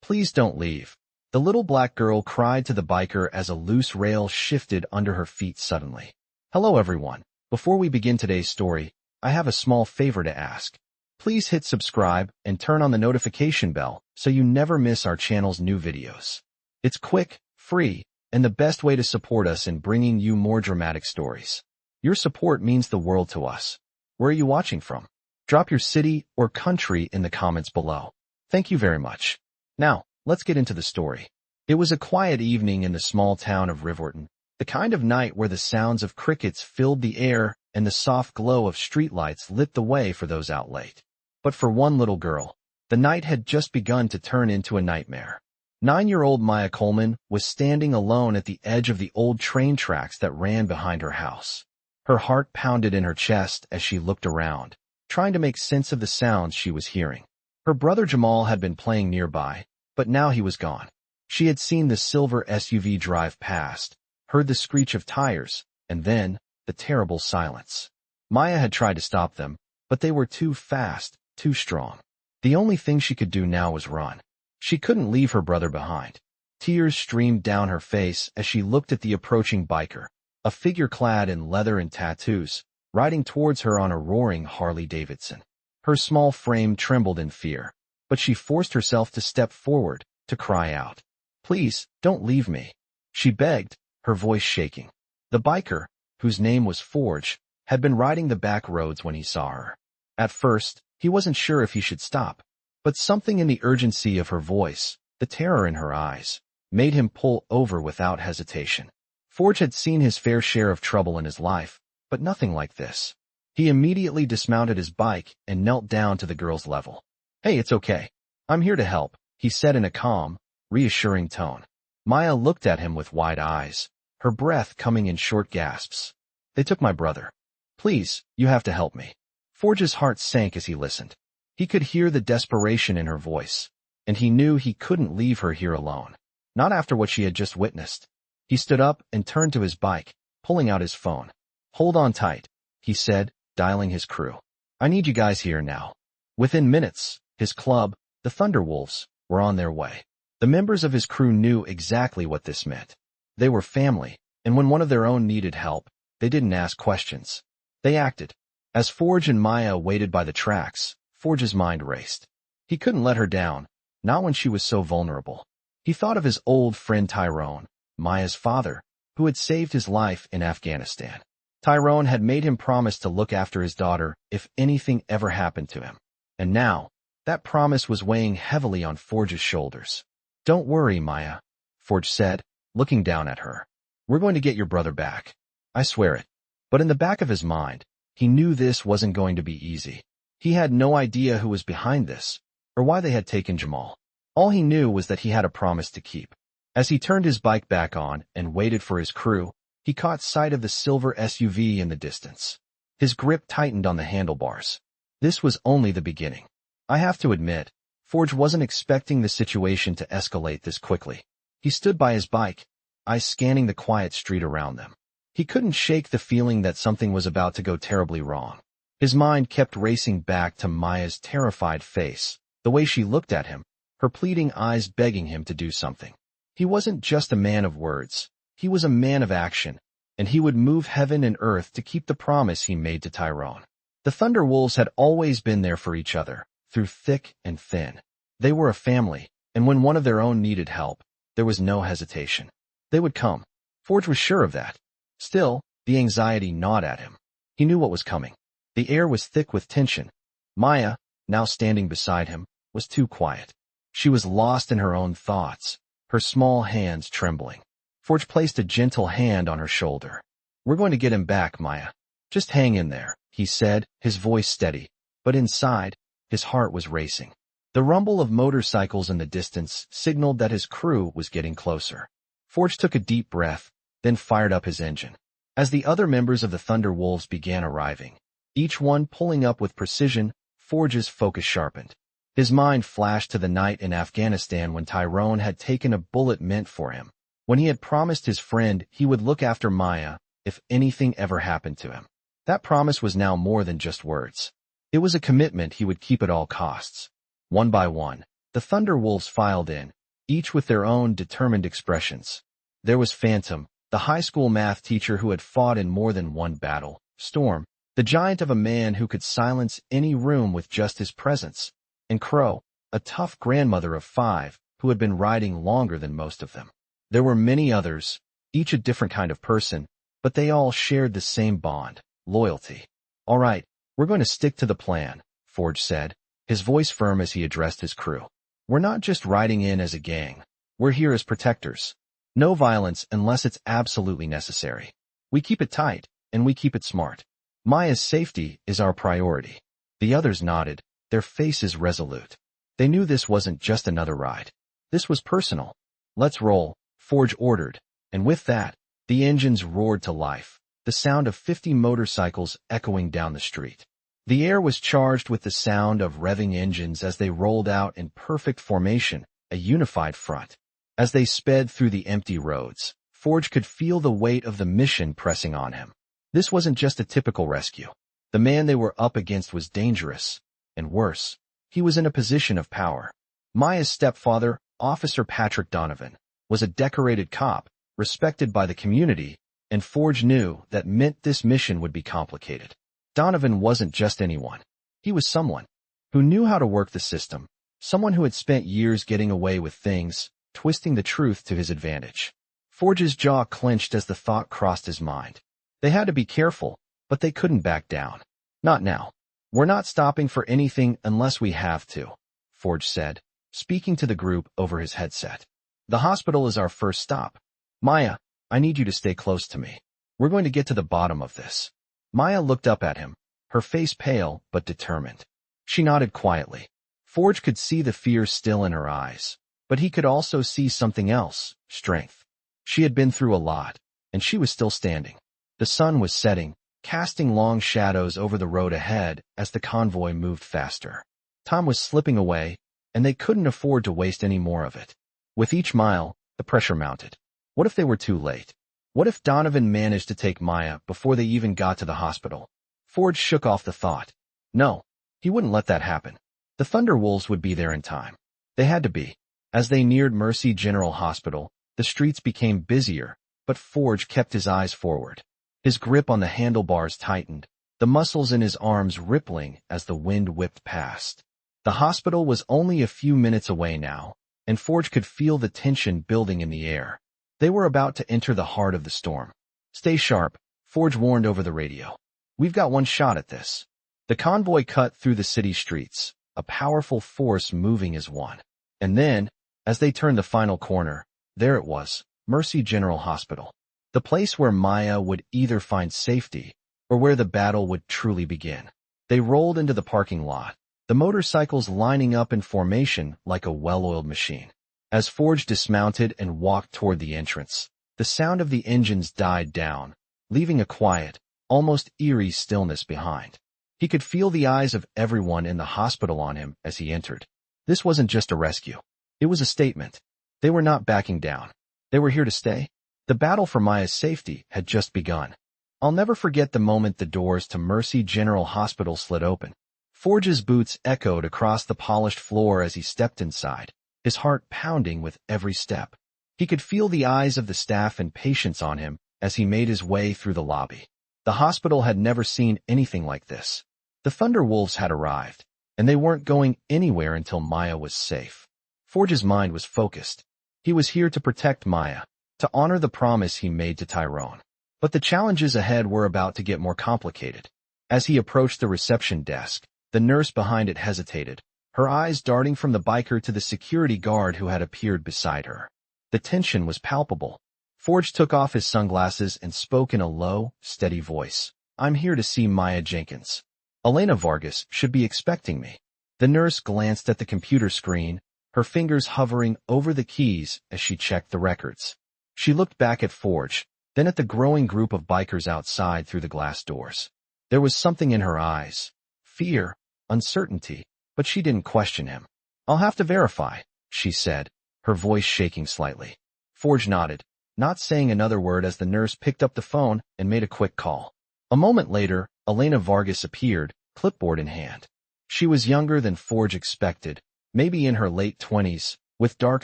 Please don't leave. The little black girl cried to the biker as a loose rail shifted under her feet suddenly. Hello everyone. Before we begin today's story, I have a small favor to ask. Please hit subscribe and turn on the notification bell so you never miss our channel's new videos. It's quick, free, and the best way to support us in bringing you more dramatic stories. Your support means the world to us. Where are you watching from? Drop your city or country in the comments below. Thank you very much. Now, let's get into the story. It was a quiet evening in the small town of Riverton, the kind of night where the sounds of crickets filled the air and the soft glow of streetlights lit the way for those out late. But for one little girl, the night had just begun to turn into a nightmare. 9-year-old Maya Coleman was standing alone at the edge of the old train tracks that ran behind her house. Her heart pounded in her chest as she looked around, trying to make sense of the sounds she was hearing. Her brother Jamal had been playing nearby, but now he was gone. She had seen the silver SUV drive past, heard the screech of tires, and then the terrible silence. Maya had tried to stop them, but they were too fast, too strong. The only thing she could do now was run. She couldn't leave her brother behind. Tears streamed down her face as she looked at the approaching biker, a figure clad in leather and tattoos, riding towards her on a roaring Harley-Davidson. Her small frame trembled in fear, but she forced herself to step forward, to cry out. Please, don't leave me. She begged, her voice shaking. The biker, whose name was Forge, had been riding the back roads when he saw her. At first, he wasn't sure if he should stop, but something in the urgency of her voice, the terror in her eyes, made him pull over without hesitation. Forge had seen his fair share of trouble in his life, but nothing like this. He immediately dismounted his bike and knelt down to the girl's level. Hey, it's okay. I'm here to help, he said in a calm, reassuring tone. Maya looked at him with wide eyes, her breath coming in short gasps. They took my brother. Please, you have to help me. Forge's heart sank as he listened. He could hear the desperation in her voice, and he knew he couldn't leave her here alone. Not after what she had just witnessed. He stood up and turned to his bike, pulling out his phone. Hold on tight, he said, dialing his crew. I need you guys here now. Within minutes, his club, the Thunderwolves, were on their way. The members of his crew knew exactly what this meant. They were family, and when one of their own needed help, they didn't ask questions. They acted. As Forge and Maya waited by the tracks, Forge's mind raced. He couldn't let her down, not when she was so vulnerable. He thought of his old friend Tyrone, Maya's father, who had saved his life in Afghanistan. Tyrone had made him promise to look after his daughter if anything ever happened to him. And now, that promise was weighing heavily on Forge's shoulders. Don't worry, Maya, Forge said, looking down at her. We're going to get your brother back. I swear it. But in the back of his mind, he knew this wasn't going to be easy. He had no idea who was behind this, or why they had taken Jamal. All he knew was that he had a promise to keep. As he turned his bike back on and waited for his crew, he caught sight of the silver SUV in the distance. His grip tightened on the handlebars. This was only the beginning. I have to admit, Forge wasn't expecting the situation to escalate this quickly. He stood by his bike, eyes scanning the quiet street around them. He couldn't shake the feeling that something was about to go terribly wrong. His mind kept racing back to Maya's terrified face, the way she looked at him, her pleading eyes begging him to do something. He wasn't just a man of words. He was a man of action, and he would move heaven and earth to keep the promise he made to Tyrone. The Thunderwolves had always been there for each other, through thick and thin. They were a family, and when one of their own needed help, there was no hesitation. They would come. Forge was sure of that. Still, the anxiety gnawed at him. He knew what was coming. The air was thick with tension. Maya, now standing beside him, was too quiet. She was lost in her own thoughts, her small hands trembling. Forge placed a gentle hand on her shoulder. We're going to get him back, Maya. Just hang in there, he said, his voice steady. But inside, his heart was racing. The rumble of motorcycles in the distance signaled that his crew was getting closer. Forge took a deep breath, then fired up his engine. As the other members of the Thunderwolves began arriving, each one pulling up with precision, Forge's focus sharpened. His mind flashed to the night in Afghanistan when Tyrone had taken a bullet meant for him, when he had promised his friend he would look after Maya if anything ever happened to him. That promise was now more than just words. It was a commitment he would keep at all costs. One by one, the Thunderwolves filed in, each with their own determined expressions. There was Phantom, the high school math teacher who had fought in more than one battle. Storm, the giant of a man who could silence any room with just his presence. And Crow, a tough grandmother of 5, who had been riding longer than most of them. There were many others, each a different kind of person, but they all shared the same bond, loyalty. "All right, we're going to stick to the plan," Forge said, his voice firm as he addressed his crew. "We're not just riding in as a gang. We're here as protectors. No violence unless it's absolutely necessary. We keep it tight, and we keep it smart. Maya's safety is our priority." The others nodded, their faces resolute. They knew this wasn't just another ride. This was personal. "Let's roll," Forge ordered, and with that, the engines roared to life, the sound of 50 motorcycles echoing down the street. The air was charged with the sound of revving engines as they rolled out in perfect formation, a unified front. As they sped through the empty roads, Forge could feel the weight of the mission pressing on him. This wasn't just a typical rescue. The man they were up against was dangerous, and worse, he was in a position of power. Maya's stepfather, Officer Patrick Donovan, was a decorated cop, respected by the community, and Forge knew that meant this mission would be complicated. Donovan wasn't just anyone. He was someone who knew how to work the system, someone who had spent years getting away with things, twisting the truth to his advantage. Forge's jaw clenched as the thought crossed his mind. They had to be careful, but they couldn't back down. "Not now. We're not stopping for anything unless we have to," Forge said, speaking to the group over his headset. "The hospital is our first stop. Maya, I need you to stay close to me. We're going to get to the bottom of this." Maya looked up at him, her face pale but determined. She nodded quietly. Forge could see the fear still in her eyes, but he could also see something else, strength. She had been through a lot, and she was still standing. The sun was setting, casting long shadows over the road ahead as the convoy moved faster. Time was slipping away, and they couldn't afford to waste any more of it. With each mile, the pressure mounted. What if they were too late? What if Donovan managed to take Maya before they even got to the hospital? Forge shook off the thought. No, he wouldn't let that happen. The Thunderwolves would be there in time. They had to be. As they neared Mercy General Hospital, the streets became busier, but Forge kept his eyes forward. His grip on the handlebars tightened, the muscles in his arms rippling as the wind whipped past. The hospital was only a few minutes away now, and Forge could feel the tension building in the air. They were about to enter the heart of the storm. "Stay sharp," Forge warned over the radio. "We've got one shot at this." The convoy cut through the city streets, a powerful force moving as one. And then, as they turned the final corner, there it was, Mercy General Hospital. The place where Maya would either find safety or where the battle would truly begin. They rolled into the parking lot, the motorcycles lining up in formation like a well-oiled machine. As Forge dismounted and walked toward the entrance, the sound of the engines died down, leaving a quiet, almost eerie stillness behind. He could feel the eyes of everyone in the hospital on him as he entered. This wasn't just a rescue. It was a statement. They were not backing down. They were here to stay. The battle for Maya's safety had just begun. I'll never forget the moment the doors to Mercy General Hospital slid open. Forge's boots echoed across the polished floor as he stepped inside, his heart pounding with every step. He could feel the eyes of the staff and patients on him as he made his way through the lobby. The hospital had never seen anything like this. The Thunderwolves had arrived, and they weren't going anywhere until Maya was safe. Forge's mind was focused. He was here to protect Maya, to honor the promise he made to Tyrone. But the challenges ahead were about to get more complicated. As he approached the reception desk, the nurse behind it hesitated, her eyes darting from the biker to the security guard who had appeared beside her. The tension was palpable. Forge took off his sunglasses and spoke in a low, steady voice. "I'm here to see Maya Jenkins. Elena Vargas should be expecting me." The nurse glanced at the computer screen, her fingers hovering over the keys as she checked the records. She looked back at Forge, then at the growing group of bikers outside through the glass doors. There was something in her eyes. Fear, uncertainty, but she didn't question him. "I'll have to verify," she said, her voice shaking slightly. Forge nodded, not saying another word as the nurse picked up the phone and made a quick call. A moment later, Elena Vargas appeared, clipboard in hand. She was younger than Forge expected, maybe in her late 20s, with dark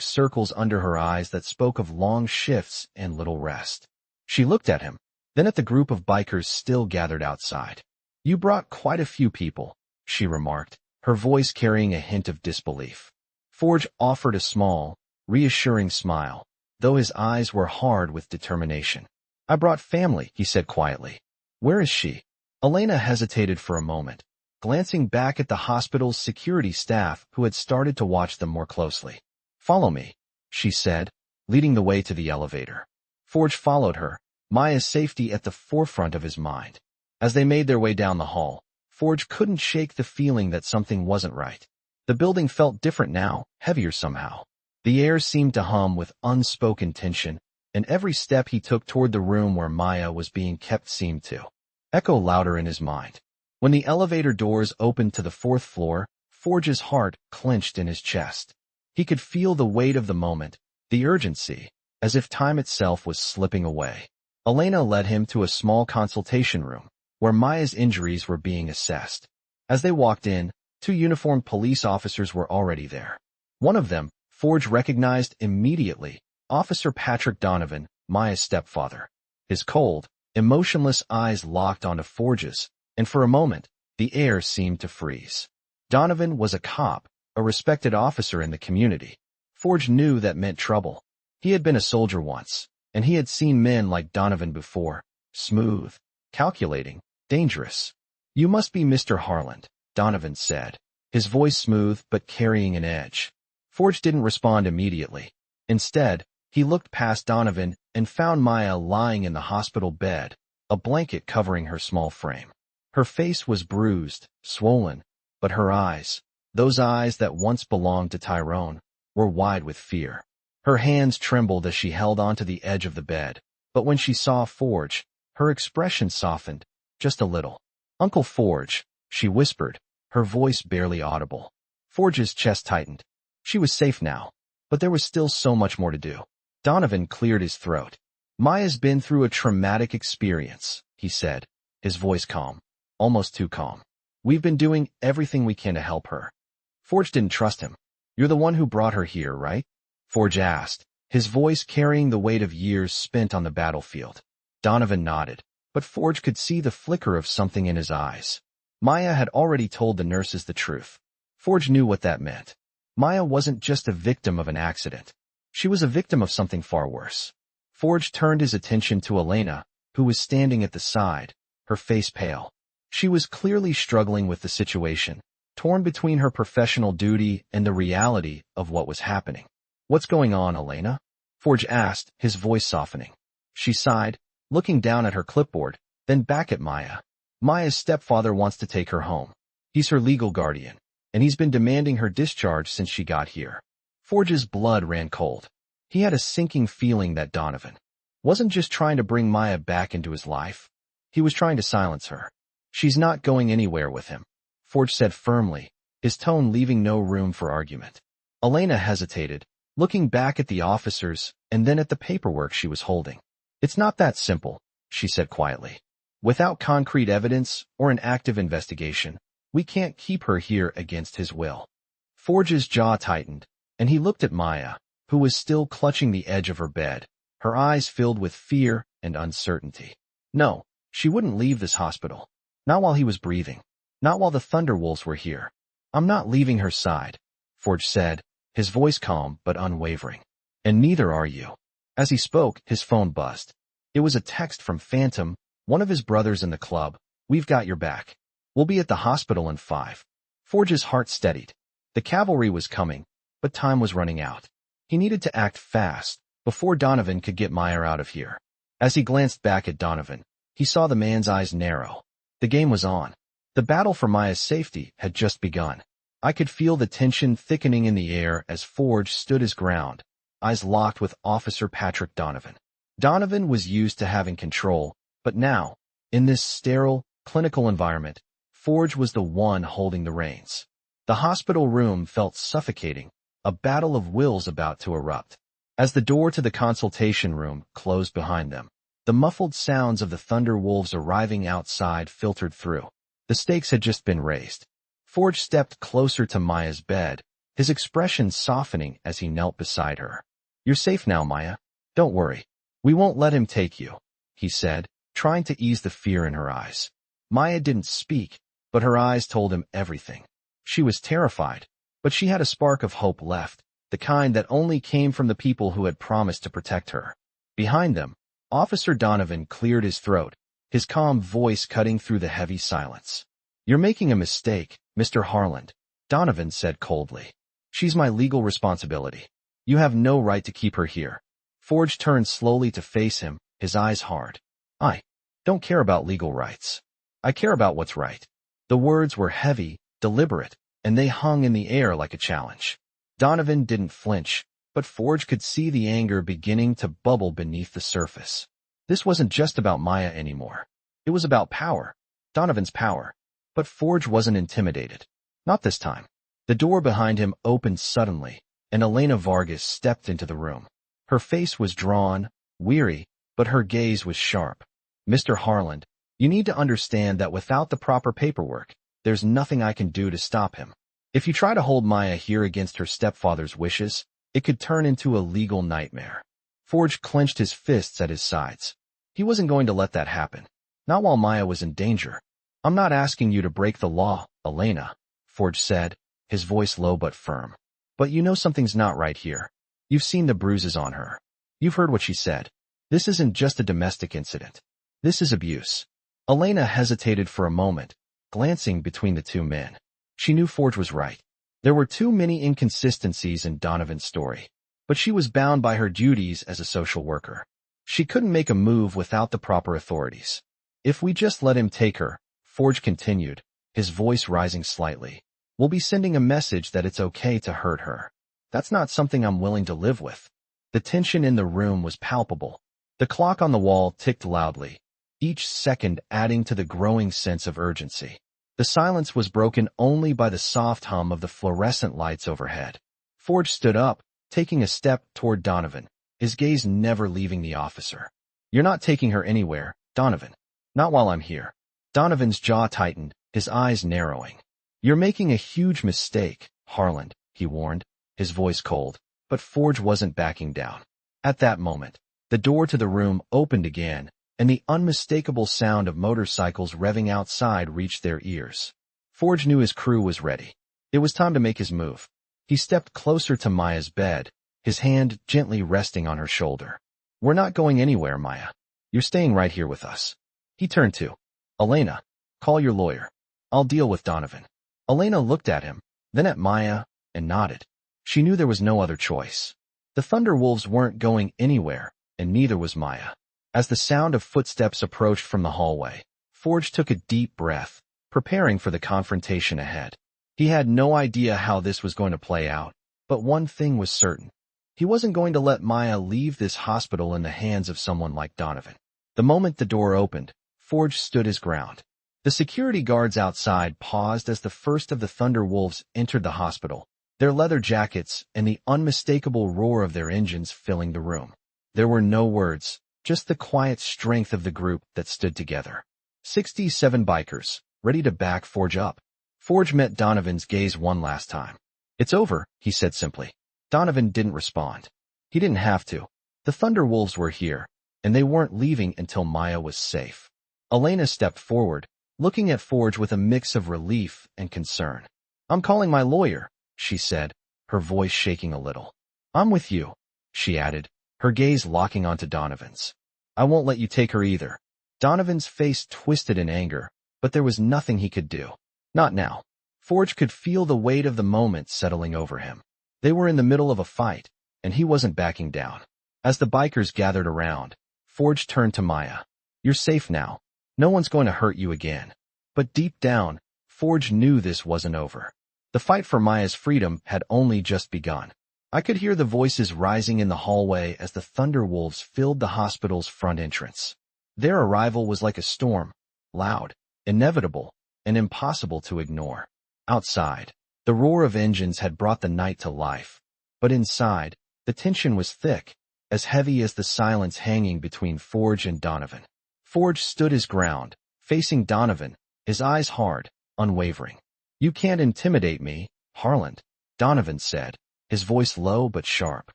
circles under her eyes that spoke of long shifts and little rest. She looked at him, then at the group of bikers still gathered outside. "You brought quite a few people," she remarked, her voice carrying a hint of disbelief. Forge offered a small, reassuring smile, though his eyes were hard with determination. "I brought family," he said quietly. "Where is she?" Elena hesitated for a moment, glancing back at the hospital's security staff who had started to watch them more closely. "Follow me," she said, leading the way to the elevator. Forge followed her, Maya's safety at the forefront of his mind. As they made their way down the hall, Forge couldn't shake the feeling that something wasn't right. The building felt different now, heavier somehow. The air seemed to hum with unspoken tension, and every step he took toward the room where Maya was being kept seemed to echo louder in his mind. When the elevator doors opened to the fourth floor, Forge's heart clenched in his chest. He could feel the weight of the moment, the urgency, as if time itself was slipping away. Elena led him to a small consultation room, where Maya's injuries were being assessed. As they walked in, 2 uniformed police officers were already there. One of them, Forge recognized immediately, Officer Patrick Donovan, Maya's stepfather. His cold, emotionless eyes locked onto Forge's, and for a moment, the air seemed to freeze. Donovan was a cop, a respected officer in the community. Forge knew that meant trouble. He had been a soldier once, and he had seen men like Donovan before, smooth, calculating, dangerous. "You must be Mr. Harland," Donovan said, his voice smooth but carrying an edge. Forge didn't respond immediately. Instead, he looked past Donovan and found Maya lying in the hospital bed, a blanket covering her small frame. Her face was bruised, swollen, but her eyes, those eyes that once belonged to Tyrone, were wide with fear. Her hands trembled as she held onto the edge of the bed, but when she saw Forge, her expression softened, just a little. "Uncle Forge," she whispered, her voice barely audible. Forge's chest tightened. She was safe now, but there was still so much more to do. Donovan cleared his throat. "Maya's been through a traumatic experience," he said, his voice calm, almost too calm. "We've been doing everything we can to help her." Forge didn't trust him. "You're the one who brought her here, right?" Forge asked, his voice carrying the weight of years spent on the battlefield. Donovan nodded, but Forge could see the flicker of something in his eyes. Maya had already told the nurses the truth. Forge knew what that meant. Maya wasn't just a victim of an accident. She was a victim of something far worse. Forge turned his attention to Elena, who was standing at the side, her face pale. She was clearly struggling with the situation, torn between her professional duty and the reality of what was happening. "What's going on, Elena?" Forge asked, his voice softening. She sighed, looking down at her clipboard, then back at Maya. "Maya's stepfather wants to take her home. He's her legal guardian, and he's been demanding her discharge since she got here." Forge's blood ran cold. He had a sinking feeling that Donovan wasn't just trying to bring Maya back into his life. He was trying to silence her. "She's not going anywhere with him," Forge said firmly, his tone leaving no room for argument. Elena hesitated, looking back at the officers and then at the paperwork she was holding. "It's not that simple," she said quietly. "Without concrete evidence or an active investigation, we can't keep her here against his will." Forge's jaw tightened, and he looked at Maya, who was still clutching the edge of her bed, her eyes filled with fear and uncertainty. No, she wouldn't leave this hospital. Not while he was breathing. Not while the Thunderwolves were here. "I'm not leaving her side," Forge said, his voice calm but unwavering. "And neither are you." As he spoke, his phone buzzed. It was a text from Phantom, one of his brothers in the club. "We've got your back. We'll be at the hospital in 5. Forge's heart steadied. The cavalry was coming, but time was running out. He needed to act fast, before Donovan could get Maya out of here. As he glanced back at Donovan, he saw the man's eyes narrow. The game was on. The battle for Maya's safety had just begun. I could feel the tension thickening in the air as Forge stood his ground, eyes locked with Officer Patrick Donovan. Donovan was used to having control, but now, in this sterile, clinical environment, Forge was the one holding the reins. The hospital room felt suffocating, a battle of wills about to erupt. As the door to the consultation room closed behind them, the muffled sounds of the Thunderwolves arriving outside filtered through. The stakes had just been raised. Forge stepped closer to Maya's bed, his expression softening as he knelt beside her. "You're safe now, Maya. Don't worry. We won't let him take you," he said, trying to ease the fear in her eyes. Maya didn't speak, but her eyes told him everything. She was terrified, but she had a spark of hope left, the kind that only came from the people who had promised to protect her. Behind them, Officer Donovan cleared his throat, his calm voice cutting through the heavy silence. "You're making a mistake, Mr. Harland," Donovan said coldly. "She's my legal responsibility. You have no right to keep her here." Forge turned slowly to face him, his eyes hard. "I don't care about legal rights. I care about what's right." The words were heavy, deliberate, and they hung in the air like a challenge. Donovan didn't flinch, but Forge could see the anger beginning to bubble beneath the surface. This wasn't just about Maya anymore. It was about power, Donovan's power. But Forge wasn't intimidated. Not this time. The door behind him opened suddenly, and Elena Vargas stepped into the room. Her face was drawn, weary, but her gaze was sharp. "Mr. Harland, you need to understand that without the proper paperwork, there's nothing I can do to stop him. If you try to hold Maya here against her stepfather's wishes, it could turn into a legal nightmare." Forge clenched his fists at his sides. He wasn't going to let that happen. Not while Maya was in danger. "I'm not asking you to break the law, Elena," Forge said, his voice low but firm. "But you know something's not right here. You've seen the bruises on her. You've heard what she said. This isn't just a domestic incident. This is abuse." Elena hesitated for a moment, glancing between the two men. She knew Forge was right. There were too many inconsistencies in Donovan's story. But she was bound by her duties as a social worker. She couldn't make a move without the proper authorities. "If we just let him take her," Forge continued, his voice rising slightly, "we'll be sending a message that it's okay to hurt her. That's not something I'm willing to live with." The tension in the room was palpable. The clock on the wall ticked loudly, each second adding to the growing sense of urgency. The silence was broken only by the soft hum of the fluorescent lights overhead. Forge stood up, taking a step toward Donovan, his gaze never leaving the officer. "You're not taking her anywhere, Donovan. Not while I'm here." Donovan's jaw tightened, his eyes narrowing. "You're making a huge mistake, Harland," he warned, his voice cold, but Forge wasn't backing down. At that moment, the door to the room opened again, and the unmistakable sound of motorcycles revving outside reached their ears. Forge knew his crew was ready. It was time to make his move. He stepped closer to Maya's bed, his hand gently resting on her shoulder. "We're not going anywhere, Maya. You're staying right here with us." He turned to Elena. "Call your lawyer. I'll deal with Donovan." Elena looked at him, then at Maya, and nodded. She knew there was no other choice. The Thunderwolves weren't going anywhere, and neither was Maya. As the sound of footsteps approached from the hallway, Forge took a deep breath, preparing for the confrontation ahead. He had no idea how this was going to play out, but one thing was certain. He wasn't going to let Maya leave this hospital in the hands of someone like Donovan. The moment the door opened, Forge stood his ground. The security guards outside paused as the first of the Thunderwolves entered the hospital, their leather jackets and the unmistakable roar of their engines filling the room. There were no words, just the quiet strength of the group that stood together. 67 bikers, ready to back Forge up. Forge met Donovan's gaze one last time. "It's over," he said simply. Donovan didn't respond. He didn't have to. The Thunderwolves were here, and they weren't leaving until Maya was safe. Elena stepped forward, looking at Forge with a mix of relief and concern. "I'm calling my lawyer," she said, her voice shaking a little. "I'm with you," she added, her gaze locking onto Donovan's. "I won't let you take her either." Donovan's face twisted in anger, but there was nothing he could do. Not now. Forge could feel the weight of the moment settling over him. They were in the middle of a fight, and he wasn't backing down. As the bikers gathered around, Forge turned to Maya. "You're safe now. No one's going to hurt you again." But deep down, Forge knew this wasn't over. The fight for Maya's freedom had only just begun. I could hear the voices rising in the hallway as the Thunderwolves filled the hospital's front entrance. Their arrival was like a storm, loud, inevitable, and impossible to ignore. Outside, the roar of engines had brought the night to life, but inside, the tension was thick, as heavy as the silence hanging between Forge and Donovan. Forge stood his ground, facing Donovan, his eyes hard, unwavering. "You can't intimidate me, Harland." Donovan said, his voice low but sharp.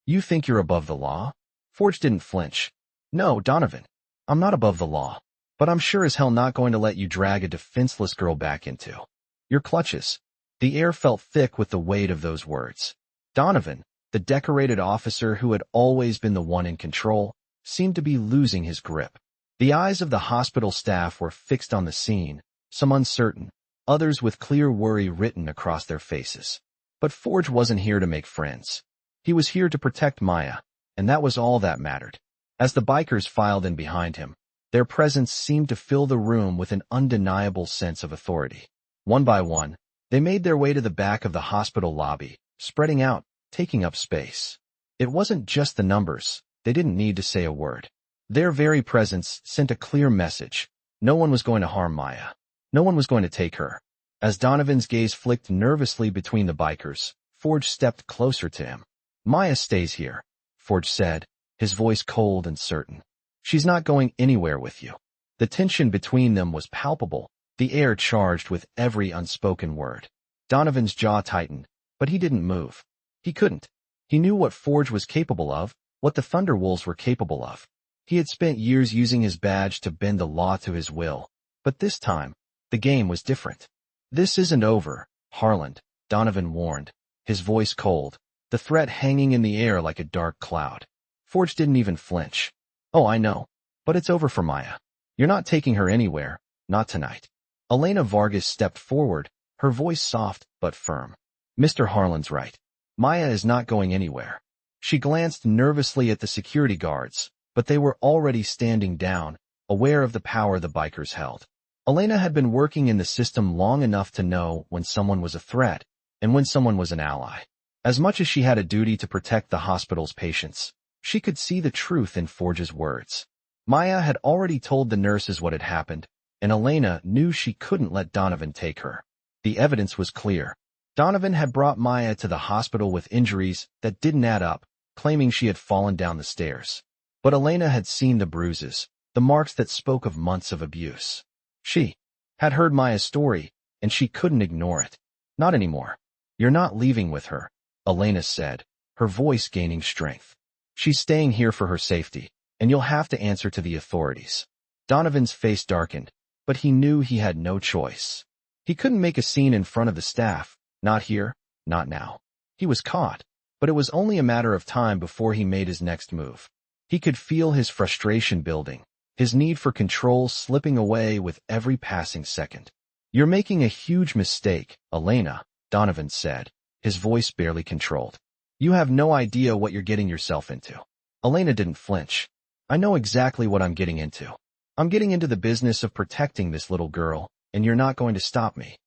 You think you're above the law? Forge didn't flinch. No, Donovan. I'm not above the law. But I'm sure as hell not going to let you drag a defenseless girl back into your clutches. The air felt thick with the weight of those words. Donovan, the decorated officer who had always been the one in control, seemed to be losing his grip. The eyes of the hospital staff were fixed on the scene, some uncertain, others with clear worry written across their faces. But Forge wasn't here to make friends. He was here to protect Maya, and that was all that mattered. As the bikers filed in behind him, their presence seemed to fill the room with an undeniable sense of authority. One by one, they made their way to the back of the hospital lobby, spreading out, taking up space. It wasn't just the numbers. They didn't need to say a word. Their very presence sent a clear message. No one was going to harm Maya. No one was going to take her. As Donovan's gaze flicked nervously between the bikers, Forge stepped closer to him. Maya stays here, Forge said, his voice cold and certain. She's not going anywhere with you. The tension between them was palpable, the air charged with every unspoken word. Donovan's jaw tightened, but he didn't move. He couldn't. He knew what Forge was capable of, what the Thunderwolves were capable of. He had spent years using his badge to bend the law to his will. But this time, the game was different. This isn't over, Harland, Donovan warned, his voice cold, the threat hanging in the air like a dark cloud. Forge didn't even flinch. Oh, I know. But it's over for Maya. You're not taking her anywhere, not tonight. Elena Vargas stepped forward, her voice soft but firm. Mr. Harland's right. Maya is not going anywhere. She glanced nervously at the security guards, but they were already standing down, aware of the power the bikers held. Elena had been working in the system long enough to know when someone was a threat and when someone was an ally. As much as she had a duty to protect the hospital's patients, she could see the truth in Forge's words. Maya had already told the nurses what had happened, and Elena knew she couldn't let Donovan take her. The evidence was clear. Donovan had brought Maya to the hospital with injuries that didn't add up, claiming she had fallen down the stairs. But Elena had seen the bruises, the marks that spoke of months of abuse. She had heard Maya's story, and she couldn't ignore it. Not anymore. You're not leaving with her, Elena said, her voice gaining strength. She's staying here for her safety, and you'll have to answer to the authorities. Donovan's face darkened, but he knew he had no choice. He couldn't make a scene in front of the staff, not here, not now. He was caught, but it was only a matter of time before he made his next move. He could feel his frustration building, his need for control slipping away with every passing second. You're making a huge mistake, Elena, Donovan said, his voice barely controlled. You have no idea what you're getting yourself into. Elena didn't flinch. I know exactly what I'm getting into. I'm getting into the business of protecting this little girl, and you're not going to stop me.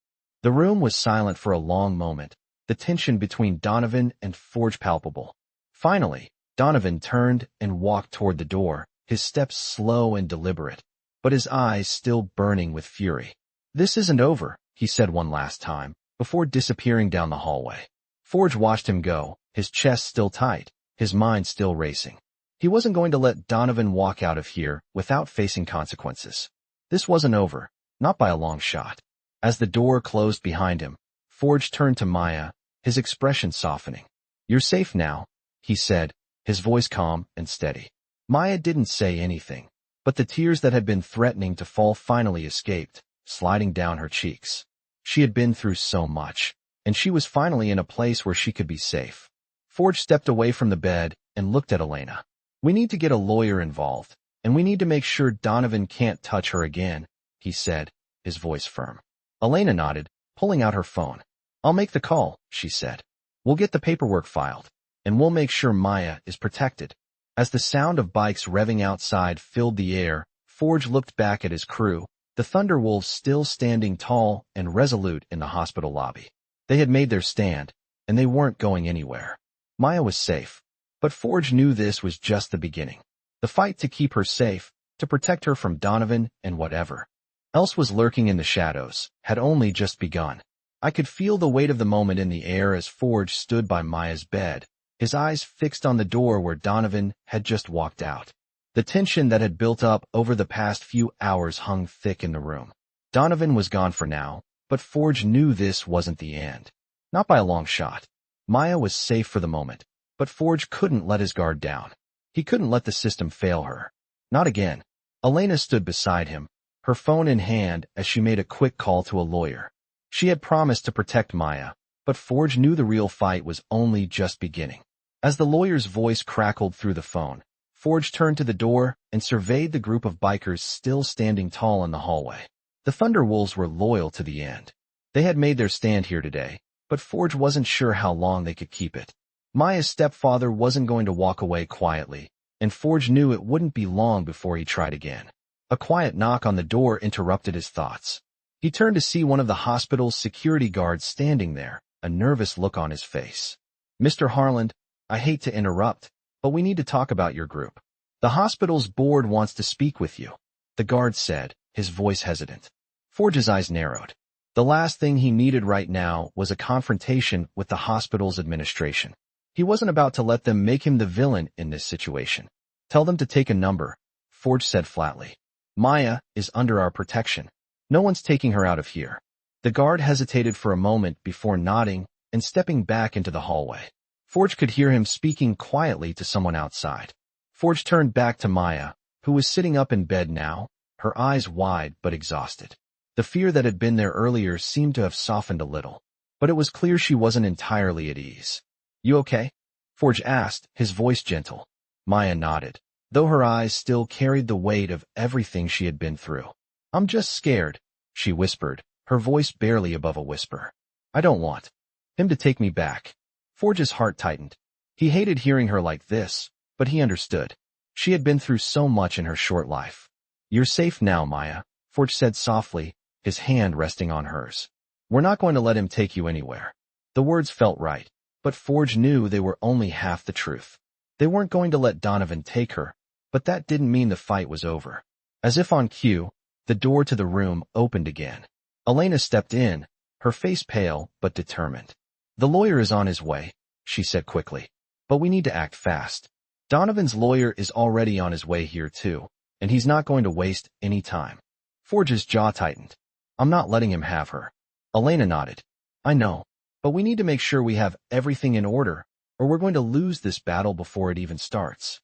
The room was silent for a long moment, the tension between Donovan and Forge palpable. Finally, Donovan turned and walked toward the door, his steps slow and deliberate, but his eyes still burning with fury. This isn't over, he said one last time, before disappearing down the hallway. Forge watched him go, his chest still tight, his mind still racing. He wasn't going to let Donovan walk out of here without facing consequences. This wasn't over, not by a long shot. As the door closed behind him, Forge turned to Maya, his expression softening. You're safe now, he said, his voice calm and steady. Maya didn't say anything, but the tears that had been threatening to fall finally escaped, sliding down her cheeks. She had been through so much, and she was finally in a place where she could be safe. Forge stepped away from the bed and looked at Elena. We need to get a lawyer involved, and we need to make sure Donovan can't touch her again, he said, his voice firm. Elena nodded, pulling out her phone. I'll make the call, she said. We'll get the paperwork filed, and we'll make sure Maya is protected. As the sound of bikes revving outside filled the air, Forge looked back at his crew, the Thunderwolves still standing tall and resolute in the hospital lobby. They had made their stand, and they weren't going anywhere. Maya was safe, but Forge knew this was just the beginning. The fight to keep her safe, to protect her from Donovan and whatever else was lurking in the shadows, had only just begun. I could feel the weight of the moment in the air as Forge stood by Maya's bed, his eyes fixed on the door where Donovan had just walked out. The tension that had built up over the past few hours hung thick in the room. Donovan was gone for now, but Forge knew this wasn't the end. Not by a long shot. Maya was safe for the moment, but Forge couldn't let his guard down. He couldn't let the system fail her. Not again. Elena stood beside him, her phone in hand as she made a quick call to a lawyer. She had promised to protect Maya, but Forge knew the real fight was only just beginning. As the lawyer's voice crackled through the phone, Forge turned to the door and surveyed the group of bikers still standing tall in the hallway. The Thunderwolves were loyal to the end. They had made their stand here today, but Forge wasn't sure how long they could keep it. Maya's stepfather wasn't going to walk away quietly, and Forge knew it wouldn't be long before he tried again. A quiet knock on the door interrupted his thoughts. He turned to see one of the hospital's security guards standing there, a nervous look on his face. "Mr. Harland, I hate to interrupt, but we need to talk about your group. The hospital's board wants to speak with you," the guard said, his voice hesitant. Forge's eyes narrowed. The last thing he needed right now was a confrontation with the hospital's administration. He wasn't about to let them make him the villain in this situation. "Tell them to take a number," Forge said flatly. "Maya is under our protection. No one's taking her out of here." The guard hesitated for a moment before nodding and stepping back into the hallway. Forge could hear him speaking quietly to someone outside. Forge turned back to Maya, who was sitting up in bed now, her eyes wide but exhausted. The fear that had been there earlier seemed to have softened a little, but it was clear she wasn't entirely at ease. "You okay?" Forge asked, his voice gentle. Maya nodded, though her eyes still carried the weight of everything she had been through. "I'm just scared," she whispered, her voice barely above a whisper. "I don't want him to take me back." Forge's heart tightened. He hated hearing her like this, but he understood. She had been through so much in her short life. "You're safe now, Maya," Forge said softly, his hand resting on hers. "We're not going to let him take you anywhere." The words felt right, but Forge knew they were only half the truth. They weren't going to let Donovan take her, but that didn't mean the fight was over. As if on cue, the door to the room opened again. Elena stepped in, her face pale but determined. "The lawyer is on his way," she said quickly. "But we need to act fast. Donovan's lawyer is already on his way here too, and he's not going to waste any time." Forge's jaw tightened. "I'm not letting him have her." Elena nodded. "I know, but we need to make sure we have everything in order, or we're going to lose this battle before it even starts."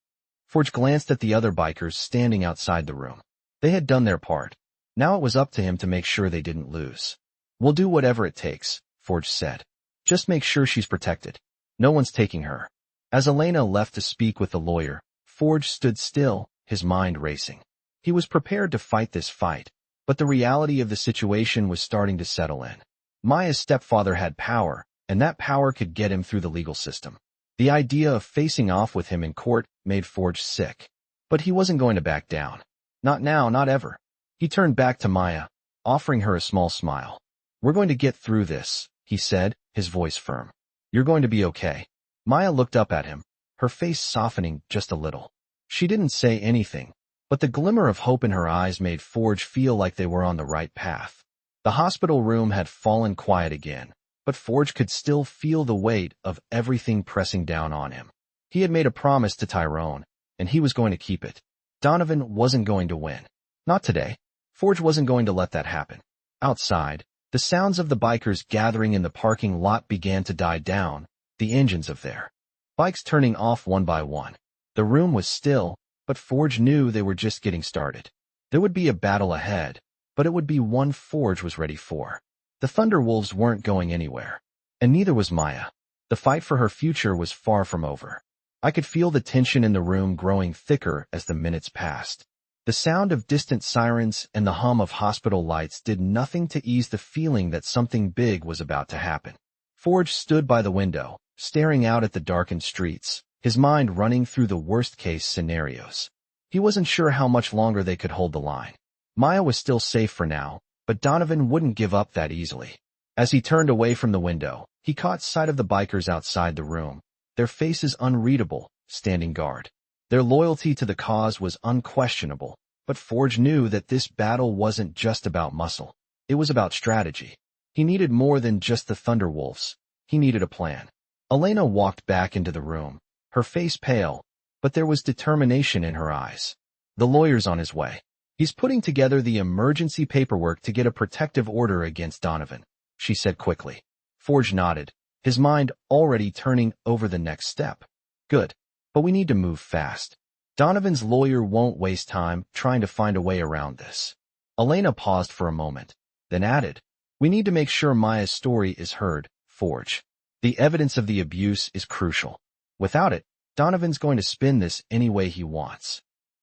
Forge glanced at the other bikers standing outside the room. They had done their part. Now it was up to him to make sure they didn't lose. "We'll do whatever it takes," Forge said. "Just make sure she's protected. No one's taking her." As Elena left to speak with the lawyer, Forge stood still, his mind racing. He was prepared to fight this fight, but the reality of the situation was starting to settle in. Maya's stepfather had power, and that power could get him through the legal system. The idea of facing off with him in court made Forge sick. But he wasn't going to back down. Not now, not ever. He turned back to Maya, offering her a small smile. "We're going to get through this," he said, his voice firm. "You're going to be okay." Maya looked up at him, her face softening just a little. She didn't say anything, but the glimmer of hope in her eyes made Forge feel like they were on the right path. The hospital room had fallen quiet again, but Forge could still feel the weight of everything pressing down on him. He had made a promise to Tyrone, and he was going to keep it. Donovan wasn't going to win. Not today. Forge wasn't going to let that happen. Outside, the sounds of the bikers gathering in the parking lot began to die down, the engines of their bikes turning off one by one. The room was still, but Forge knew they were just getting started. There would be a battle ahead, but it would be one Forge was ready for. The Thunderwolves weren't going anywhere, and neither was Maya. The fight for her future was far from over. I could feel the tension in the room growing thicker as the minutes passed. The sound of distant sirens and the hum of hospital lights did nothing to ease the feeling that something big was about to happen. Forge stood by the window, staring out at the darkened streets, his mind running through the worst-case scenarios. He wasn't sure how much longer they could hold the line. Maya was still safe for now, but Donovan wouldn't give up that easily. As he turned away from the window, he caught sight of the bikers outside the room, their faces unreadable, standing guard. Their loyalty to the cause was unquestionable, but Forge knew that this battle wasn't just about muscle. It was about strategy. He needed more than just the Thunderwolves. He needed a plan. Elena walked back into the room, her face pale, but there was determination in her eyes. "The lawyer's on his way. He's putting together the emergency paperwork to get a protective order against Donovan," she said quickly. Forge nodded, his mind already turning over the next step. Good, but we need to move fast. Donovan's lawyer won't waste time trying to find a way around this. Elena paused for a moment, then added, we need to make sure Maya's story is heard, Forge. The evidence of the abuse is crucial. Without it, Donovan's going to spin this any way he wants.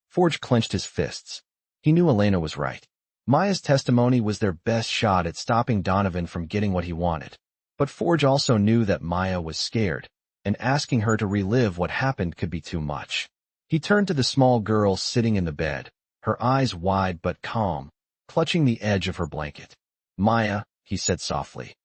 Forge clenched his fists. He knew Elena was right. Maya's testimony was their best shot at stopping Donovan from getting what he wanted. But Forge also knew that Maya was scared, and asking her to relive what happened could be too much. He turned to the small girl sitting in the bed, her eyes wide but calm, clutching the edge of her blanket. Maya, he said softly,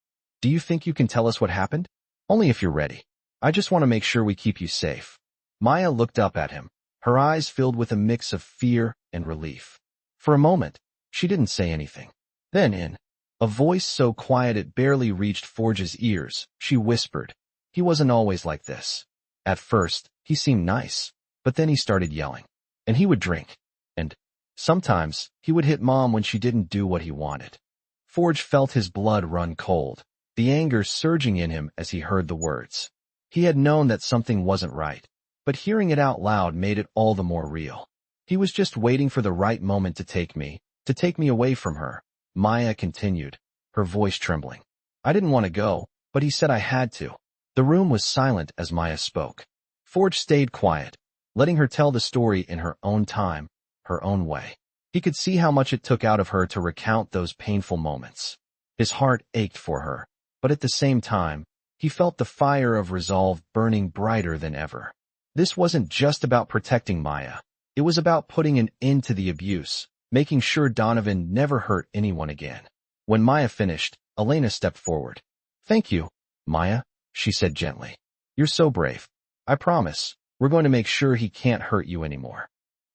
do you think you can tell us what happened? Only if you're ready. I just want to make sure we keep you safe. Maya looked up at him, her eyes filled with a mix of fear and relief. For a moment, she didn't say anything. Then in a voice so quiet it barely reached Forge's ears, she whispered, he wasn't always like this. At first, he seemed nice, but then he started yelling. And he would drink. And sometimes, he would hit Mom when she didn't do what he wanted. Forge felt his blood run cold, the anger surging in him as he heard the words. He had known that something wasn't right, but hearing it out loud made it all the more real. He was just waiting for the right moment to take me away from her, Maya continued, her voice trembling. I didn't want to go, but he said I had to. The room was silent as Maya spoke. Forge stayed quiet, letting her tell the story in her own time, her own way. He could see how much it took out of her to recount those painful moments. His heart ached for her, but at the same time, he felt the fire of resolve burning brighter than ever. This wasn't just about protecting Maya. It was about putting an end to the abuse, making sure Donovan never hurt anyone again. When Maya finished, Elena stepped forward. Thank you, Maya, she said gently. You're so brave. I promise, we're going to make sure he can't hurt you anymore.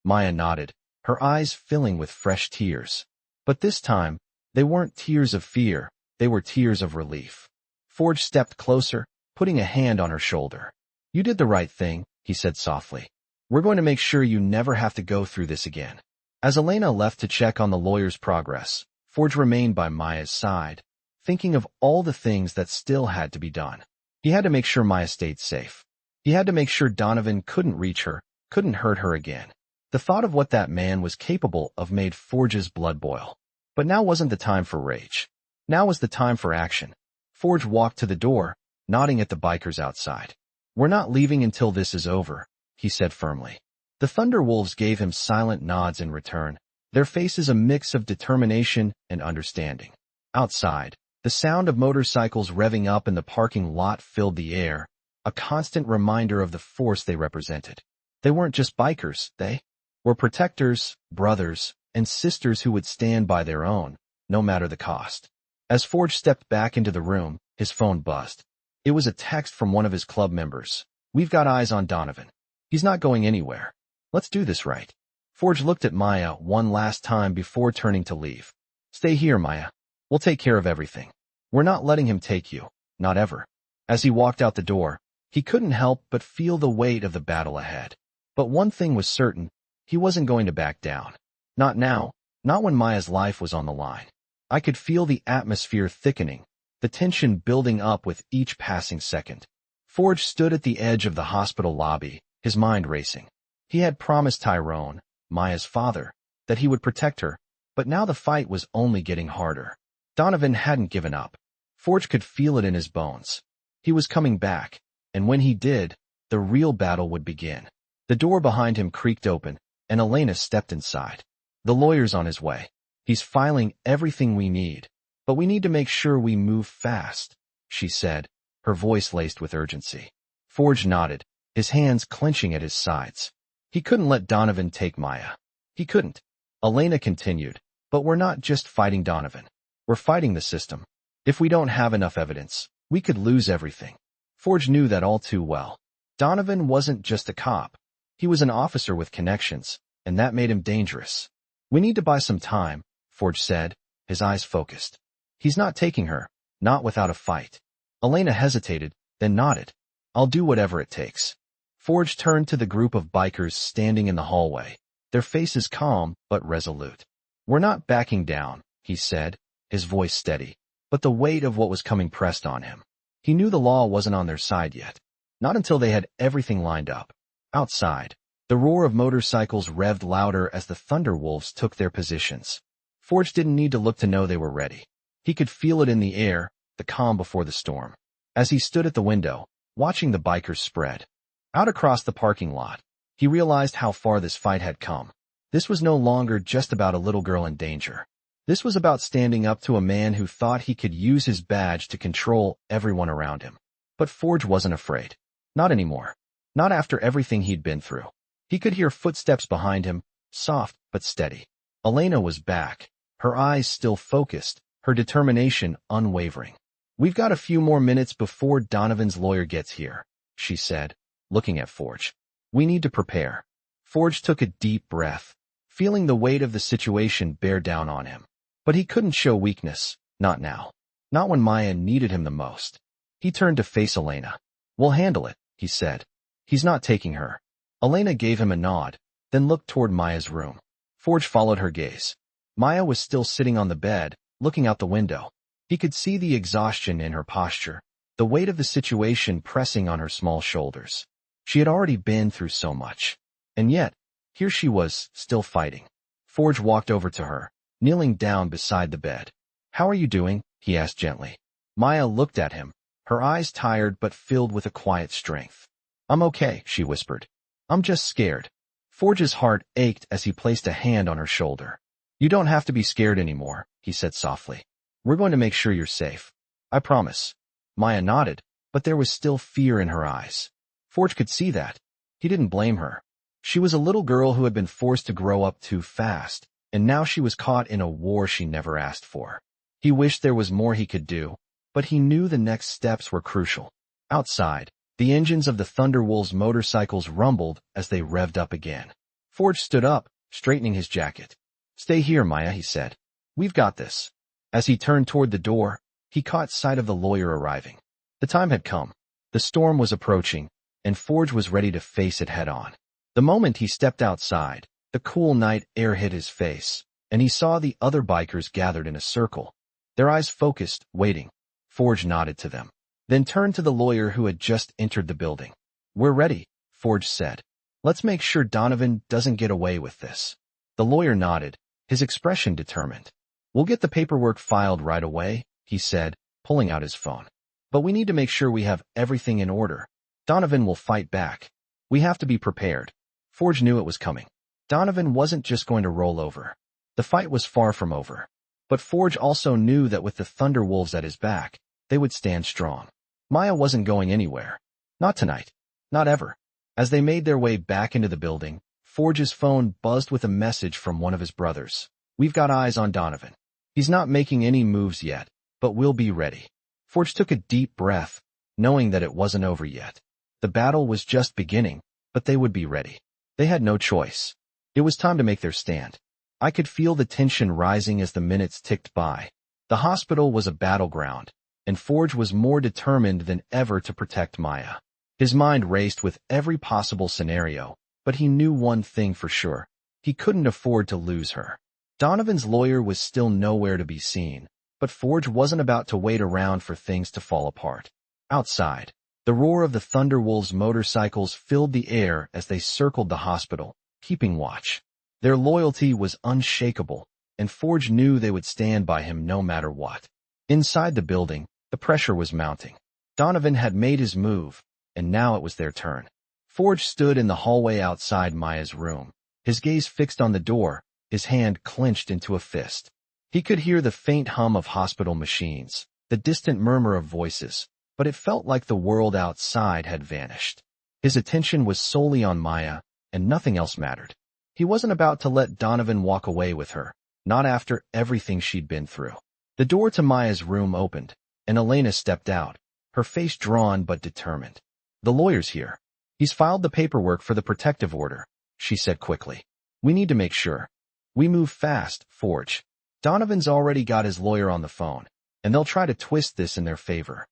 Maya nodded, her eyes filling with fresh tears. But this time, they weren't tears of fear, they were tears of relief. Forge stepped closer, putting a hand on her shoulder. You did the right thing, he said softly. We're going to make sure you never have to go through this again. As Elena left to check on the lawyer's progress, Forge remained by Maya's side, thinking of all the things that still had to be done. He had to make sure Maya stayed safe. He had to make sure Donovan couldn't reach her, couldn't hurt her again. The thought of what that man was capable of made Forge's blood boil. But now wasn't the time for rage. Now was the time for action. Forge walked to the door, nodding at the bikers outside. We're not leaving until this is over, he said firmly. The Thunderwolves gave him silent nods in return, their faces a mix of determination and understanding. Outside, the sound of motorcycles revving up in the parking lot filled the air, a constant reminder of the force they represented. They weren't just bikers, they were protectors, brothers, and sisters who would stand by their own, no matter the cost. As Forge stepped back into the room, his phone buzzed. It was a text from one of his club members. We've got eyes on Donovan. He's not going anywhere. Let's do this right. Forge looked at Maya one last time before turning to leave. Stay here, Maya. We'll take care of everything. We're not letting him take you. Not ever. As he walked out the door, he couldn't help but feel the weight of the battle ahead. But one thing was certain, he wasn't going to back down. Not now, not when Maya's life was on the line. I could feel the atmosphere thickening, the tension building up with each passing second. Forge stood at the edge of the hospital lobby, his mind racing. He had promised Tyrone, Maya's father, that he would protect her, but now the fight was only getting harder. Donovan hadn't given up. Forge could feel it in his bones. He was coming back, and when he did, the real battle would begin. The door behind him creaked open, and Elena stepped inside. The lawyer's on his way. He's filing everything we need, but we need to make sure we move fast, she said, her voice laced with urgency. Forge nodded, his hands clenching at his sides. He couldn't let Donovan take Maya. He couldn't. Elena continued, but we're not just fighting Donovan. We're fighting the system. If we don't have enough evidence, we could lose everything. Forge knew that all too well. Donovan wasn't just a cop. He was an officer with connections, and that made him dangerous. We need to buy some time, Forge said, his eyes focused. He's not taking her, not without a fight. Elena hesitated, then nodded. I'll do whatever it takes. Forge turned to the group of bikers standing in the hallway, their faces calm but resolute. We're not backing down, he said, his voice steady, but the weight of what was coming pressed on him. He knew the law wasn't on their side yet. Not until they had everything lined up. Outside, the roar of motorcycles revved louder as the Thunderwolves took their positions. Forge didn't need to look to know they were ready. He could feel it in the air, the calm before the storm. As he stood at the window, watching the bikers spread out across the parking lot, he realized how far this fight had come. This was no longer just about a little girl in danger. This was about standing up to a man who thought he could use his badge to control everyone around him. But Forge wasn't afraid. Not anymore. Not after everything he'd been through. He could hear footsteps behind him, soft but steady. Elena was back, her eyes still focused, her determination unwavering. "We've got a few more minutes before Donovan's lawyer gets here," she said, looking at Forge. "We need to prepare." Forge took a deep breath, feeling the weight of the situation bear down on him. But he couldn't show weakness, not now. Not when Maya needed him the most. He turned to face Elena. "We'll handle it," he said. "He's not taking her." Elena gave him a nod, then looked toward Maya's room. Forge followed her gaze. Maya was still sitting on the bed, looking out the window. He could see the exhaustion in her posture, the weight of the situation pressing on her small shoulders. She had already been through so much. And yet, here she was, still fighting. Forge walked over to her, kneeling down beside the bed. "How are you doing?" he asked gently. Maya looked at him, her eyes tired but filled with a quiet strength. "I'm okay," she whispered. "I'm just scared." Forge's heart ached as he placed a hand on her shoulder. "You don't have to be scared anymore," he said softly. "We're going to make sure you're safe. I promise." Maya nodded, but there was still fear in her eyes. Forge could see that. He didn't blame her. She was a little girl who had been forced to grow up too fast, and now she was caught in a war she never asked for. He wished there was more he could do, but he knew the next steps were crucial. Outside, the engines of the Thunderwolves' motorcycles rumbled as they revved up again. Forge stood up, straightening his jacket. "Stay here, Maya," he said. "We've got this." As he turned toward the door, he caught sight of the lawyer arriving. The time had come. The storm was approaching, and Forge was ready to face it head-on. The moment he stepped outside, the cool night air hit his face, and he saw the other bikers gathered in a circle, their eyes focused, waiting. Forge nodded to them, then turned to the lawyer who had just entered the building. "We're ready," Forge said. "Let's make sure Donovan doesn't get away with this." The lawyer nodded, his expression determined. "We'll get the paperwork filed right away," he said, pulling out his phone. "But we need to make sure we have everything in order. Donovan will fight back. We have to be prepared." Forge knew it was coming. Donovan wasn't just going to roll over. The fight was far from over. But Forge also knew that with the Thunderwolves at his back, they would stand strong. Maya wasn't going anywhere. Not tonight. Not ever. As they made their way back into the building, Forge's phone buzzed with a message from one of his brothers. "We've got eyes on Donovan. He's not making any moves yet, but we'll be ready." Forge took a deep breath, knowing that it wasn't over yet. The battle was just beginning, but they would be ready. They had no choice. It was time to make their stand. I could feel the tension rising as the minutes ticked by. The hospital was a battleground, and Forge was more determined than ever to protect Maya. His mind raced with every possible scenario, but he knew one thing for sure. He couldn't afford to lose her. Donovan's lawyer was still nowhere to be seen, but Forge wasn't about to wait around for things to fall apart. Outside, the roar of the Thunderwolves' motorcycles filled the air as they circled the hospital, keeping watch. Their loyalty was unshakable, and Forge knew they would stand by him no matter what. Inside the building, the pressure was mounting. Donovan had made his move, and now it was their turn. Forge stood in the hallway outside Maya's room, his gaze fixed on the door, his hand clenched into a fist. He could hear the faint hum of hospital machines, the distant murmur of voices, but it felt like the world outside had vanished. His attention was solely on Maya, and nothing else mattered. He wasn't about to let Donovan walk away with her, not after everything she'd been through. The door to Maya's room opened, and Elena stepped out, her face drawn but determined. "The lawyer's here. He's filed the paperwork for the protective order," she said quickly. "We need to make sure. We move fast, Forge. Donovan's already got his lawyer on the phone, and they'll try to twist this in their favor."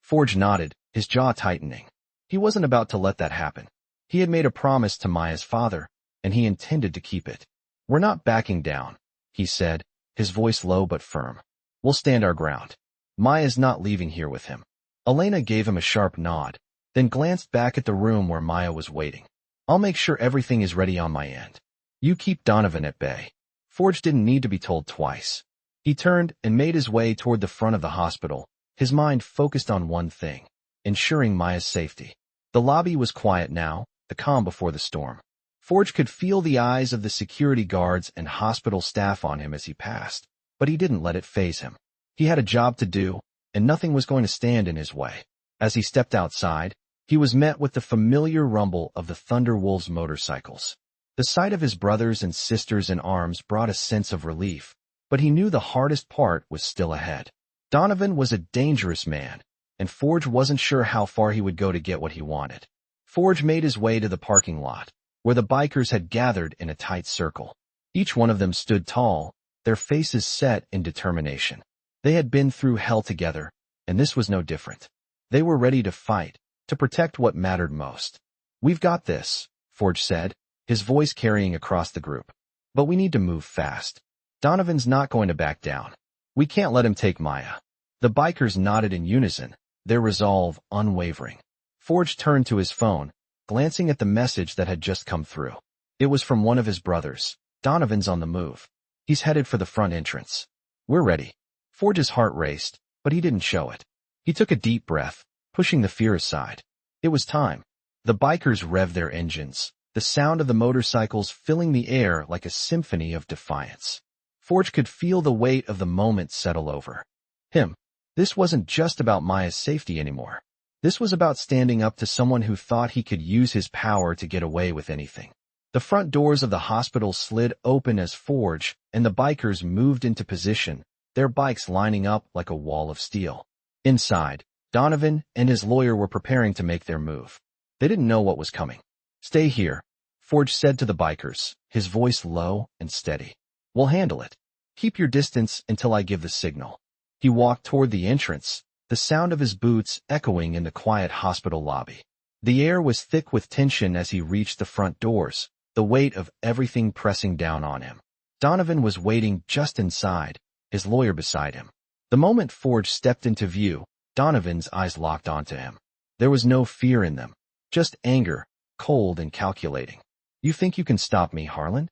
Forge nodded, his jaw tightening. He wasn't about to let that happen. He had made a promise to Maya's father, and he intended to keep it. "We're not backing down," he said, his voice low but firm. "We'll stand our ground. Maya's not leaving here with him." Elena gave him a sharp nod, then glanced back at the room where Maya was waiting. I'll make sure everything is ready on my end. You keep Donovan at bay. Forge didn't need to be told twice. He turned and made his way toward the front of the hospital, his mind focused on one thing: ensuring Maya's safety. The lobby was quiet now, the calm before the storm. Forge could feel the eyes of the security guards and hospital staff on him as he passed, but he didn't let it faze him. He had a job to do, and nothing was going to stand in his way. As he stepped outside, he was met with the familiar rumble of the Thunderwolves' motorcycles. The sight of his brothers and sisters in arms brought a sense of relief, but he knew the hardest part was still ahead. Donovan was a dangerous man, and Forge wasn't sure how far he would go to get what he wanted. Forge made his way to the parking lot, where the bikers had gathered in a tight circle. Each one of them stood tall, their faces set in determination. They had been through hell together, and this was no different. They were ready to fight, to protect what mattered most. "We've got this," Forge said, his voice carrying across the group. "But we need to move fast. Donovan's not going to back down. We can't let him take Maya." The bikers nodded in unison, their resolve unwavering. Forge turned to his phone, glancing at the message that had just come through. It was from one of his brothers. "Donovan's on the move. He's headed for the front entrance. We're ready." Forge's heart raced, but he didn't show it. He took a deep breath, pushing the fear aside. It was time. The bikers revved their engines, the sound of the motorcycles filling the air like a symphony of defiance. Forge could feel the weight of the moment settle over him. This wasn't just about Maya's safety anymore. This was about standing up to someone who thought he could use his power to get away with anything. The front doors of the hospital slid open as Forge and the bikers moved into position, their bikes lining up like a wall of steel. Inside, Donovan and his lawyer were preparing to make their move. They didn't know what was coming. "Stay here," Forge said to the bikers, his voice low and steady. "We'll handle it. Keep your distance until I give the signal." He walked toward the entrance, the sound of his boots echoing in the quiet hospital lobby. The air was thick with tension as he reached the front doors, the weight of everything pressing down on him. Donovan was waiting just inside, his lawyer beside him. The moment Forge stepped into view, Donovan's eyes locked onto him. There was no fear in them, just anger, cold and calculating. "You think you can stop me, Harlan?"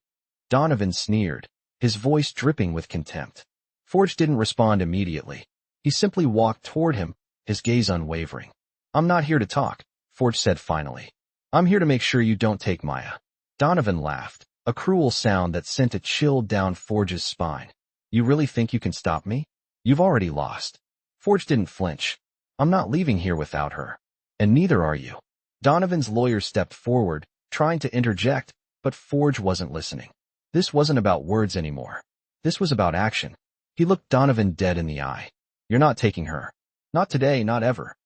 Donovan sneered, his voice dripping with contempt. Forge didn't respond immediately. He simply walked toward him, his gaze unwavering. "I'm not here to talk," Forge said finally. "I'm here to make sure you don't take Maya." Donovan laughed, a cruel sound that sent a chill down Forge's spine. "You really think you can stop me? You've already lost." Forge didn't flinch. "I'm not leaving here without her. And neither are you." Donovan's lawyer stepped forward, trying to interject, but Forge wasn't listening. This wasn't about words anymore. This was about action. He looked Donovan dead in the eye. "You're not taking her. Not today, not ever."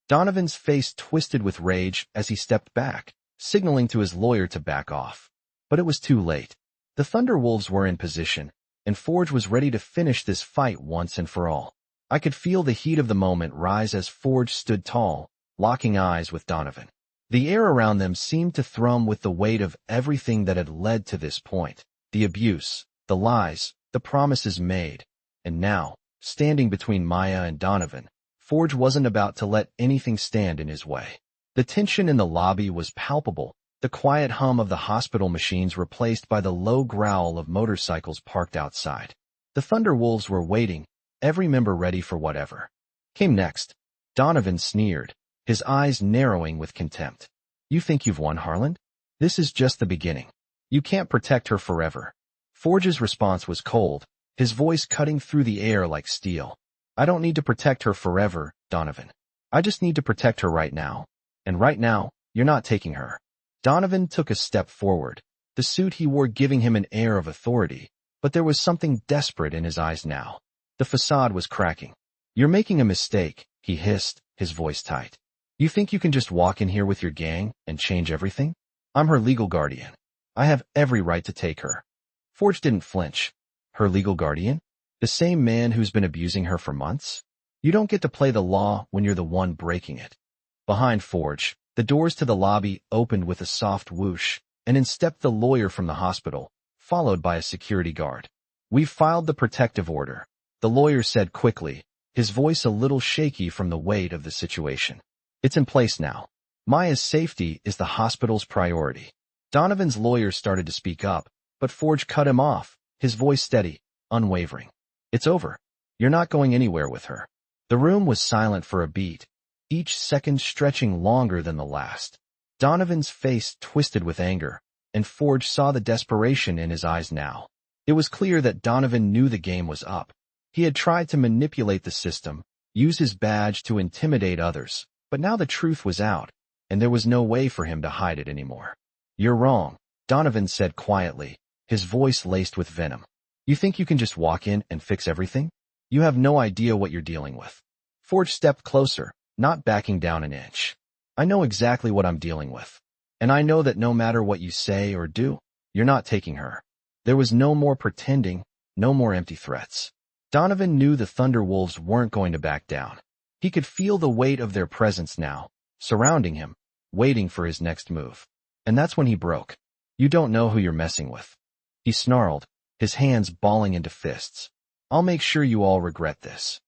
Donovan's face twisted with rage as he stepped back, signaling to his lawyer to back off. But it was too late. The Thunderwolves were in position, and Forge was ready to finish this fight once and for all. I could feel the heat of the moment rise as Forge stood tall, locking eyes with Donovan. The air around them seemed to thrum with the weight of everything that had led to this point. The abuse, the lies, the promises made. And now, standing between Maya and Donovan, Forge wasn't about to let anything stand in his way. The tension in the lobby was palpable, the quiet hum of the hospital machines replaced by the low growl of motorcycles parked outside. The Thunderwolves were waiting, every member ready for whatever came next. Donovan sneered, his eyes narrowing with contempt. "You think you've won, Harlan? This is just the beginning. You can't protect her forever." Forge's response was cold, his voice cutting through the air like steel. "I don't need to protect her forever, Donovan. I just need to protect her right now. And right now, you're not taking her." Donovan took a step forward, the suit he wore giving him an air of authority, but there was something desperate in his eyes now. The facade was cracking. "You're making a mistake," he hissed, his voice tight. "You think you can just walk in here with your gang and change everything? I'm her legal guardian. I have every right to take her." Forge didn't flinch. "Her legal guardian? The same man who's been abusing her for months? You don't get to play the law when you're the one breaking it." Behind Forge, the doors to the lobby opened with a soft whoosh, and in stepped the lawyer from the hospital, followed by a security guard. "We've filed the protective order," the lawyer said quickly, his voice a little shaky from the weight of the situation. It's in place now. Maya's safety is the hospital's priority. Donovan's lawyer started to speak up, but Forge cut him off, his voice steady, unwavering. It's over. You're not going anywhere with her. The room was silent for a beat, each second stretching longer than the last. Donovan's face twisted with anger, and Forge saw the desperation in his eyes now. It was clear that Donovan knew the game was up. He had tried to manipulate the system, use his badge to intimidate others, but now the truth was out, and there was no way for him to hide it anymore. You're wrong, Donovan said quietly, his voice laced with venom. You think you can just walk in and fix everything? You have no idea what you're dealing with. Forge stepped closer, not backing down an inch. I know exactly what I'm dealing with. And I know that no matter what you say or do, you're not taking her. There was no more pretending, no more empty threats. Donovan knew the Thunderwolves weren't going to back down. He could feel the weight of their presence now, surrounding him, waiting for his next move. And that's when he broke. You don't know who you're messing with. He snarled, his hands balling into fists. I'll make sure you all regret this.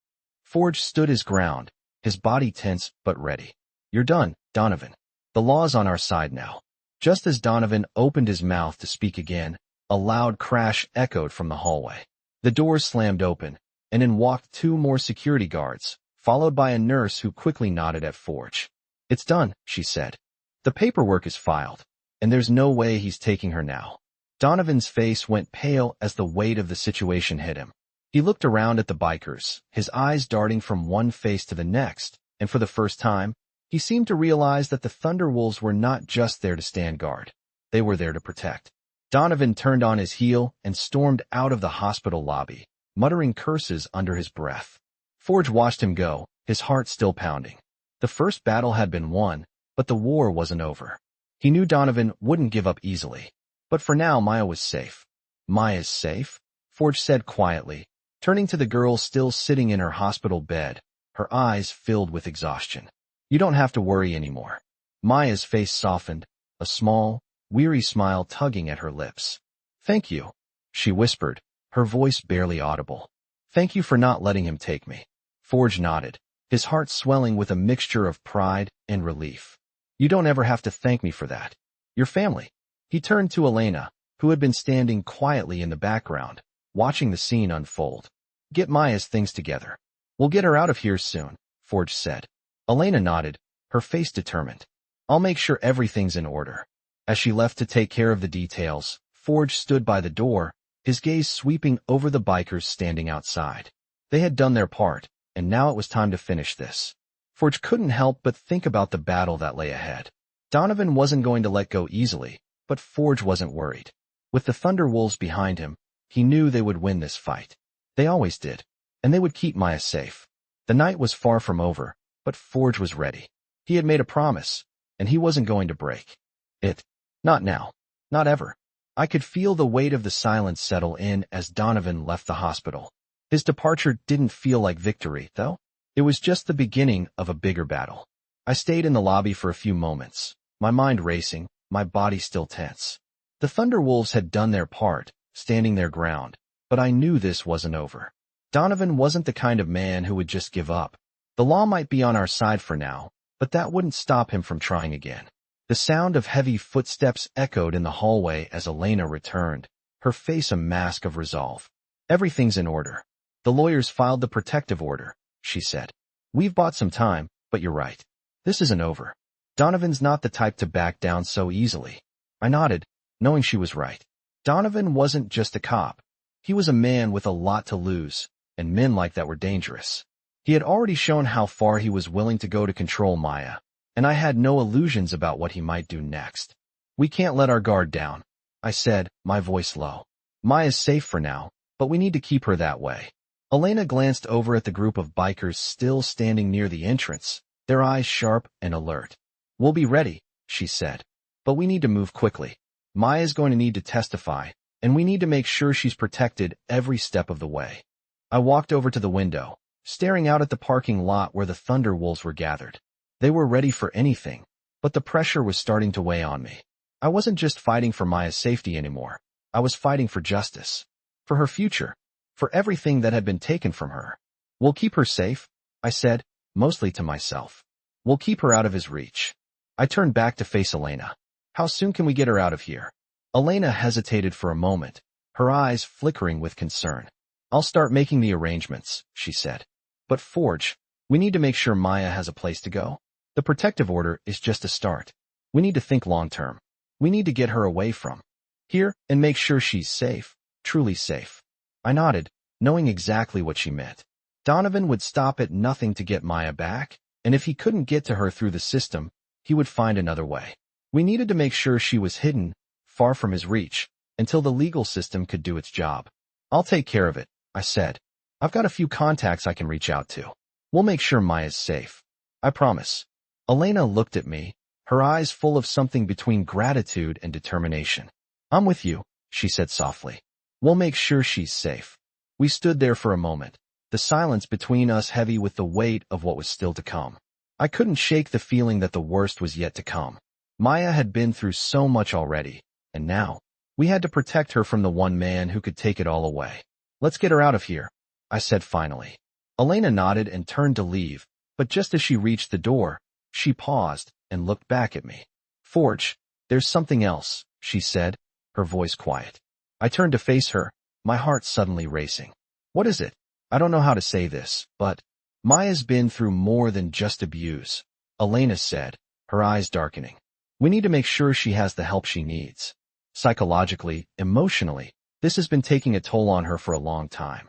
Forge stood his ground, his body tense but ready. You're done, Donovan. The law's on our side now. Just as Donovan opened his mouth to speak again, a loud crash echoed from the hallway. The doors slammed open, and in walked two more security guards, followed by a nurse who quickly nodded at Forge. It's done, she said. The paperwork is filed, and there's no way he's taking her now. Donovan's face went pale as the weight of the situation hit him. He looked around at the bikers, his eyes darting from one face to the next, and for the first time, he seemed to realize that the Thunderwolves were not just there to stand guard. They were there to protect. Donovan turned on his heel and stormed out of the hospital lobby, muttering curses under his breath. Forge watched him go, his heart still pounding. The first battle had been won, but the war wasn't over. He knew Donovan wouldn't give up easily. But for now, Maya was safe. Maya's safe? Forge said quietly, turning to the girl still sitting in her hospital bed, her eyes filled with exhaustion. You don't have to worry anymore. Maya's face softened, a small, weary smile tugging at her lips. Thank you, she whispered, her voice barely audible. Thank you for not letting him take me. Forge nodded, his heart swelling with a mixture of pride and relief. You don't ever have to thank me for that. Your family. He turned to Elena, who had been standing quietly in the background, watching the scene unfold. Get Maya's things together. We'll get her out of here soon, Forge said. Elena nodded, her face determined. I'll make sure everything's in order. As she left to take care of the details, Forge stood by the door, his gaze sweeping over the bikers standing outside. They had done their part, and now it was time to finish this. Forge couldn't help but think about the battle that lay ahead. Donovan wasn't going to let go easily, but Forge wasn't worried. With the Thunderwolves behind him, he knew they would win this fight. They always did, and they would keep Maya safe. The night was far from over, but Forge was ready. He had made a promise, and he wasn't going to break it. Not now. Not ever. I could feel the weight of the silence settle in as Donovan left the hospital. His departure didn't feel like victory, though. It was just the beginning of a bigger battle. I stayed in the lobby for a few moments, my mind racing, my body still tense. The Thunderwolves had done their part, standing their ground, but I knew this wasn't over. Donovan wasn't the kind of man who would just give up. The law might be on our side for now, but that wouldn't stop him from trying again. The sound of heavy footsteps echoed in the hallway as Elena returned, her face a mask of resolve. Everything's in order. The lawyers filed the protective order, she said. We've bought some time, but you're right. This isn't over. Donovan's not the type to back down so easily. I nodded, knowing she was right. Donovan wasn't just a cop. He was a man with a lot to lose, and men like that were dangerous. He had already shown how far he was willing to go to control Maya, and I had no illusions about what he might do next. We can't let our guard down, I said, my voice low. Maya's safe for now, but we need to keep her that way. Elena glanced over at the group of bikers still standing near the entrance, their eyes sharp and alert. We'll be ready, she said. But we need to move quickly. Maya's going to need to testify, and we need to make sure she's protected every step of the way. I walked over to the window, staring out at the parking lot where the Thunderwolves were gathered. They were ready for anything, but the pressure was starting to weigh on me. I wasn't just fighting for Maya's safety anymore. I was fighting for justice. For her future. For everything that had been taken from her. We'll keep her safe, I said, mostly to myself. We'll keep her out of his reach. I turned back to face Elena. How soon can we get her out of here? Elena hesitated for a moment, her eyes flickering with concern. I'll start making the arrangements, she said. But Forge, we need to make sure Maya has a place to go. The protective order is just a start. We need to think long-term. We need to get her away from here and make sure she's safe, truly safe. I nodded, knowing exactly what she meant. Donovan would stop at nothing to get Maya back, and if he couldn't get to her through the system, he would find another way. We needed to make sure she was hidden, far from his reach, until the legal system could do its job. I'll take care of it, I said. I've got a few contacts I can reach out to. We'll make sure Maya's safe. I promise. Elena looked at me, her eyes full of something between gratitude and determination. I'm with you, she said softly. We'll make sure she's safe. We stood there for a moment, the silence between us heavy with the weight of what was still to come. I couldn't shake the feeling that the worst was yet to come. Maya had been through so much already, and now, we had to protect her from the one man who could take it all away. Let's get her out of here, I said finally. Elena nodded and turned to leave, but just as she reached the door, she paused and looked back at me. Forge, there's something else, she said, her voice quiet. I turned to face her, my heart suddenly racing. What is it? I don't know how to say this, but Maya's been through more than just abuse, Elena said, her eyes darkening. We need to make sure she has the help she needs. Psychologically, emotionally, this has been taking a toll on her for a long time.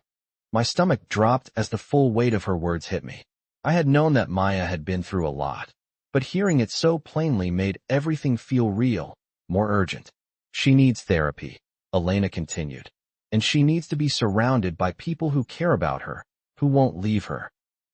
My stomach dropped as the full weight of her words hit me. I had known that Maya had been through a lot, but hearing it so plainly made everything feel real, more urgent. She needs therapy, Elena continued, and she needs to be surrounded by people who care about her, who won't leave her.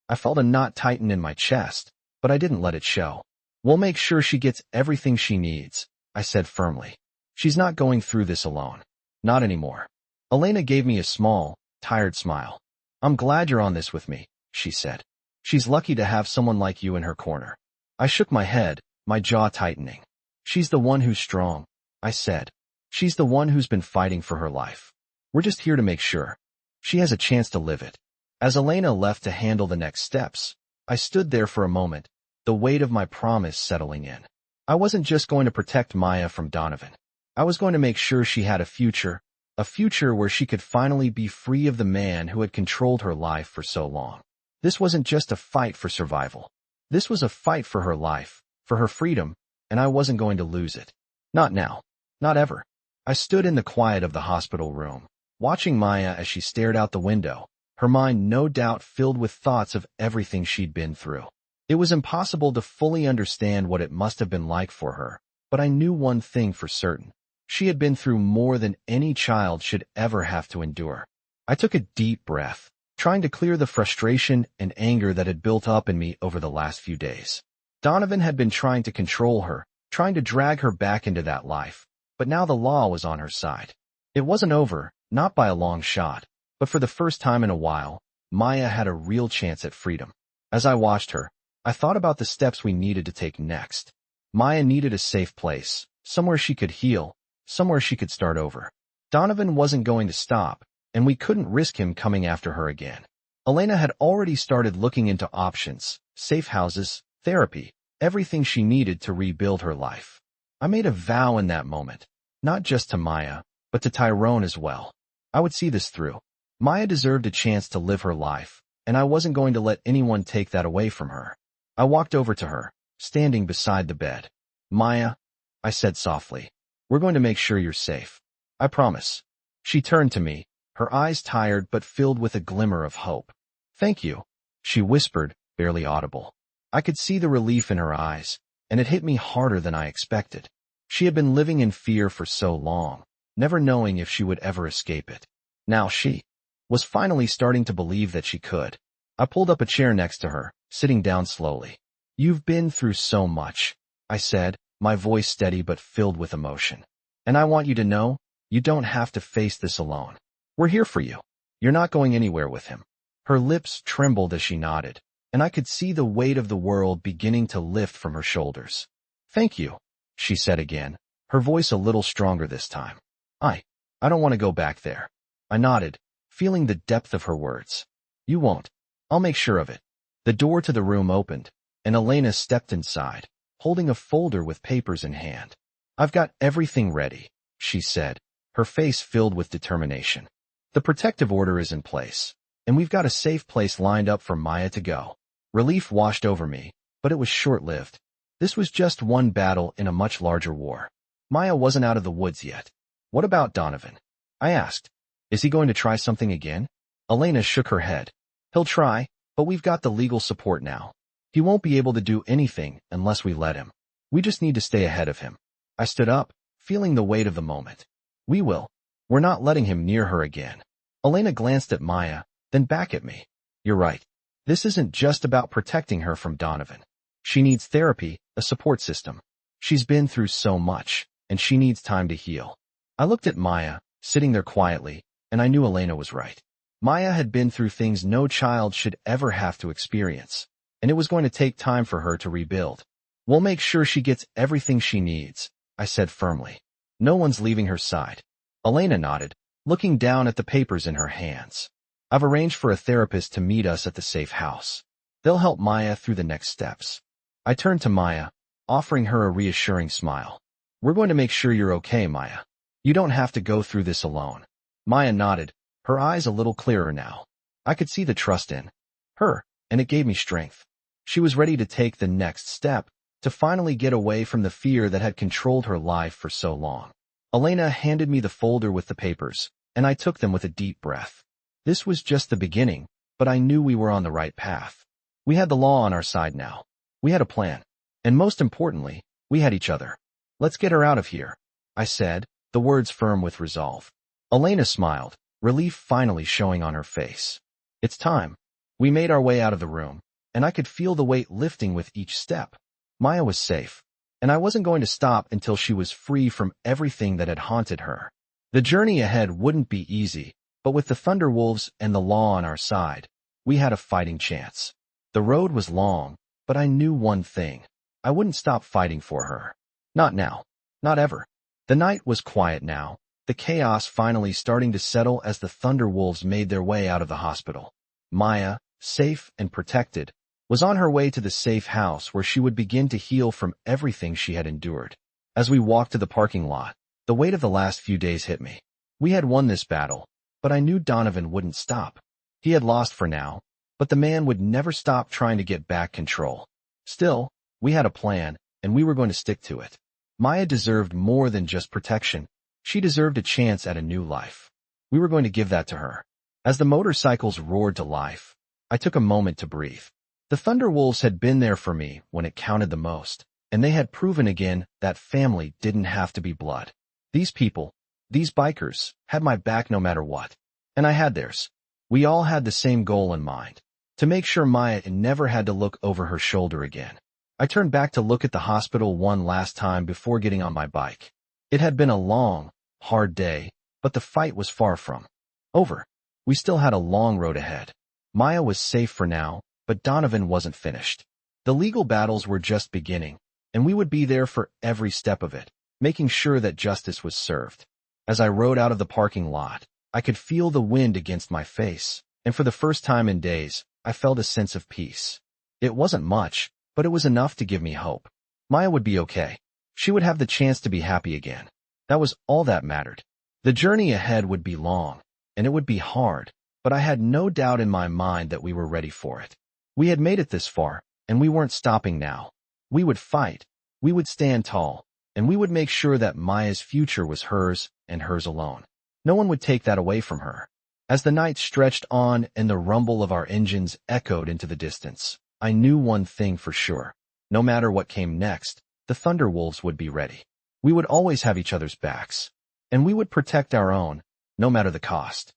I felt a knot tighten in my chest, but I didn't let it show. We'll make sure she gets everything she needs, I said firmly. She's not going through this alone. Not anymore. Elena gave me a small, tired smile. I'm glad you're on this with me, she said. She's lucky to have someone like you in her corner. I shook my head, my jaw tightening. She's the one who's strong, I said. She's the one who's been fighting for her life. We're just here to make sure she has a chance to live it. As Elena left to handle the next steps, I stood there for a moment, the weight of my promise settling in. I wasn't just going to protect Maya from Donovan. I was going to make sure she had a future where she could finally be free of the man who had controlled her life for so long. This wasn't just a fight for survival. This was a fight for her life, for her freedom, and I wasn't going to lose it. Not now. Not ever. I stood in the quiet of the hospital room, watching Maya as she stared out the window, her mind no doubt filled with thoughts of everything she'd been through. It was impossible to fully understand what it must have been like for her, but I knew one thing for certain. She had been through more than any child should ever have to endure. I took a deep breath, trying to clear the frustration and anger that had built up in me over the last few days. Donovan had been trying to control her, trying to drag her back into that life, but now the law was on her side. It wasn't over, not by a long shot, but for the first time in a while, Maya had a real chance at freedom. As I watched her, I thought about the steps we needed to take next. Maya needed a safe place, somewhere she could heal, somewhere she could start over. Donovan wasn't going to stop, and we couldn't risk him coming after her again. Elena had already started looking into options, safe houses, therapy, everything she needed to rebuild her life. I made a vow in that moment, not just to Maya, but to Tyrone as well. I would see this through. Maya deserved a chance to live her life, and I wasn't going to let anyone take that away from her. I walked over to her, standing beside the bed. Maya, I said softly, we're going to make sure you're safe. I promise. She turned to me, her eyes tired but filled with a glimmer of hope. Thank you, she whispered, barely audible. I could see the relief in her eyes, and it hit me harder than I expected. She had been living in fear for so long, never knowing if she would ever escape it. Now she was finally starting to believe that she could. I pulled up a chair next to her, sitting down slowly. You've been through so much, I said, my voice steady but filled with emotion. And I want you to know, you don't have to face this alone. We're here for you. You're not going anywhere with him. Her lips trembled as she nodded, and I could see the weight of the world beginning to lift from her shoulders. Thank you, she said again, her voice a little stronger this time. I don't want to go back there. I nodded, feeling the depth of her words. You won't. I'll make sure of it. The door to the room opened, and Elena stepped inside, holding a folder with papers in hand. I've got everything ready, she said, her face filled with determination. The protective order is in place, and we've got a safe place lined up for Maya to go. Relief washed over me, but it was short-lived. This was just one battle in a much larger war. Maya wasn't out of the woods yet. What about Donovan? I asked. Is he going to try something again? Elena shook her head. He'll try, but we've got the legal support now. He won't be able to do anything unless we let him. We just need to stay ahead of him. I stood up, feeling the weight of the moment. We will. We're not letting him near her again. Elena glanced at Maya, then back at me. You're right. This isn't just about protecting her from Donovan. She needs therapy, a support system. She's been through so much, and she needs time to heal. I looked at Maya, sitting there quietly, and I knew Elena was right. Maya had been through things no child should ever have to experience, and it was going to take time for her to rebuild. We'll make sure she gets everything she needs, I said firmly. No one's leaving her side. Elena nodded, looking down at the papers in her hands. I've arranged for a therapist to meet us at the safe house. They'll help Maya through the next steps. I turned to Maya, offering her a reassuring smile. We're going to make sure you're okay, Maya. You don't have to go through this alone. Maya nodded, her eyes a little clearer now. I could see the trust in her, and it gave me strength. She was ready to take the next step, to finally get away from the fear that had controlled her life for so long. Elena handed me the folder with the papers, and I took them with a deep breath. This was just the beginning, but I knew we were on the right path. We had the law on our side now. We had a plan. And most importantly, we had each other. Let's get her out of here, I said, the words firm with resolve. Elena smiled, relief finally showing on her face. It's time. We made our way out of the room, and I could feel the weight lifting with each step. Maya was safe, and I wasn't going to stop until she was free from everything that had haunted her. The journey ahead wouldn't be easy, but with the Thunderwolves and the law on our side, we had a fighting chance. The road was long, but I knew one thing. I wouldn't stop fighting for her. Not now. Not ever. The night was quiet now, the chaos finally starting to settle as the Thunderwolves made their way out of the hospital. Maya, safe and protected, was on her way to the safe house where she would begin to heal from everything she had endured. As we walked to the parking lot, the weight of the last few days hit me. We had won this battle, but I knew Donovan wouldn't stop. He had lost for now, but the man would never stop trying to get back control. Still, we had a plan, and we were going to stick to it. Maya deserved more than just protection. She deserved a chance at a new life. We were going to give that to her. As the motorcycles roared to life, I took a moment to breathe. The Thunderwolves had been there for me when it counted the most, and they had proven again that family didn't have to be blood. These people, these bikers, had my back no matter what. And I had theirs. We all had the same goal in mind, to make sure Maya never had to look over her shoulder again. I turned back to look at the hospital one last time before getting on my bike. It had been a long, hard day, but the fight was far from over. We still had a long road ahead. Maya was safe for now, but Donovan wasn't finished. The legal battles were just beginning, and we would be there for every step of it, making sure that justice was served. As I rode out of the parking lot, I could feel the wind against my face, and for the first time in days, I felt a sense of peace. It wasn't much, but it was enough to give me hope. Maya would be okay. She would have the chance to be happy again. That was all that mattered. The journey ahead would be long, and it would be hard, but I had no doubt in my mind that we were ready for it. We had made it this far, and we weren't stopping now. We would fight, we would stand tall, and we would make sure that Maya's future was hers and hers alone. No one would take that away from her. As the night stretched on and the rumble of our engines echoed into the distance, I knew one thing for sure. No matter what came next, the Thunderwolves would be ready. We would always have each other's backs, and we would protect our own, no matter the cost.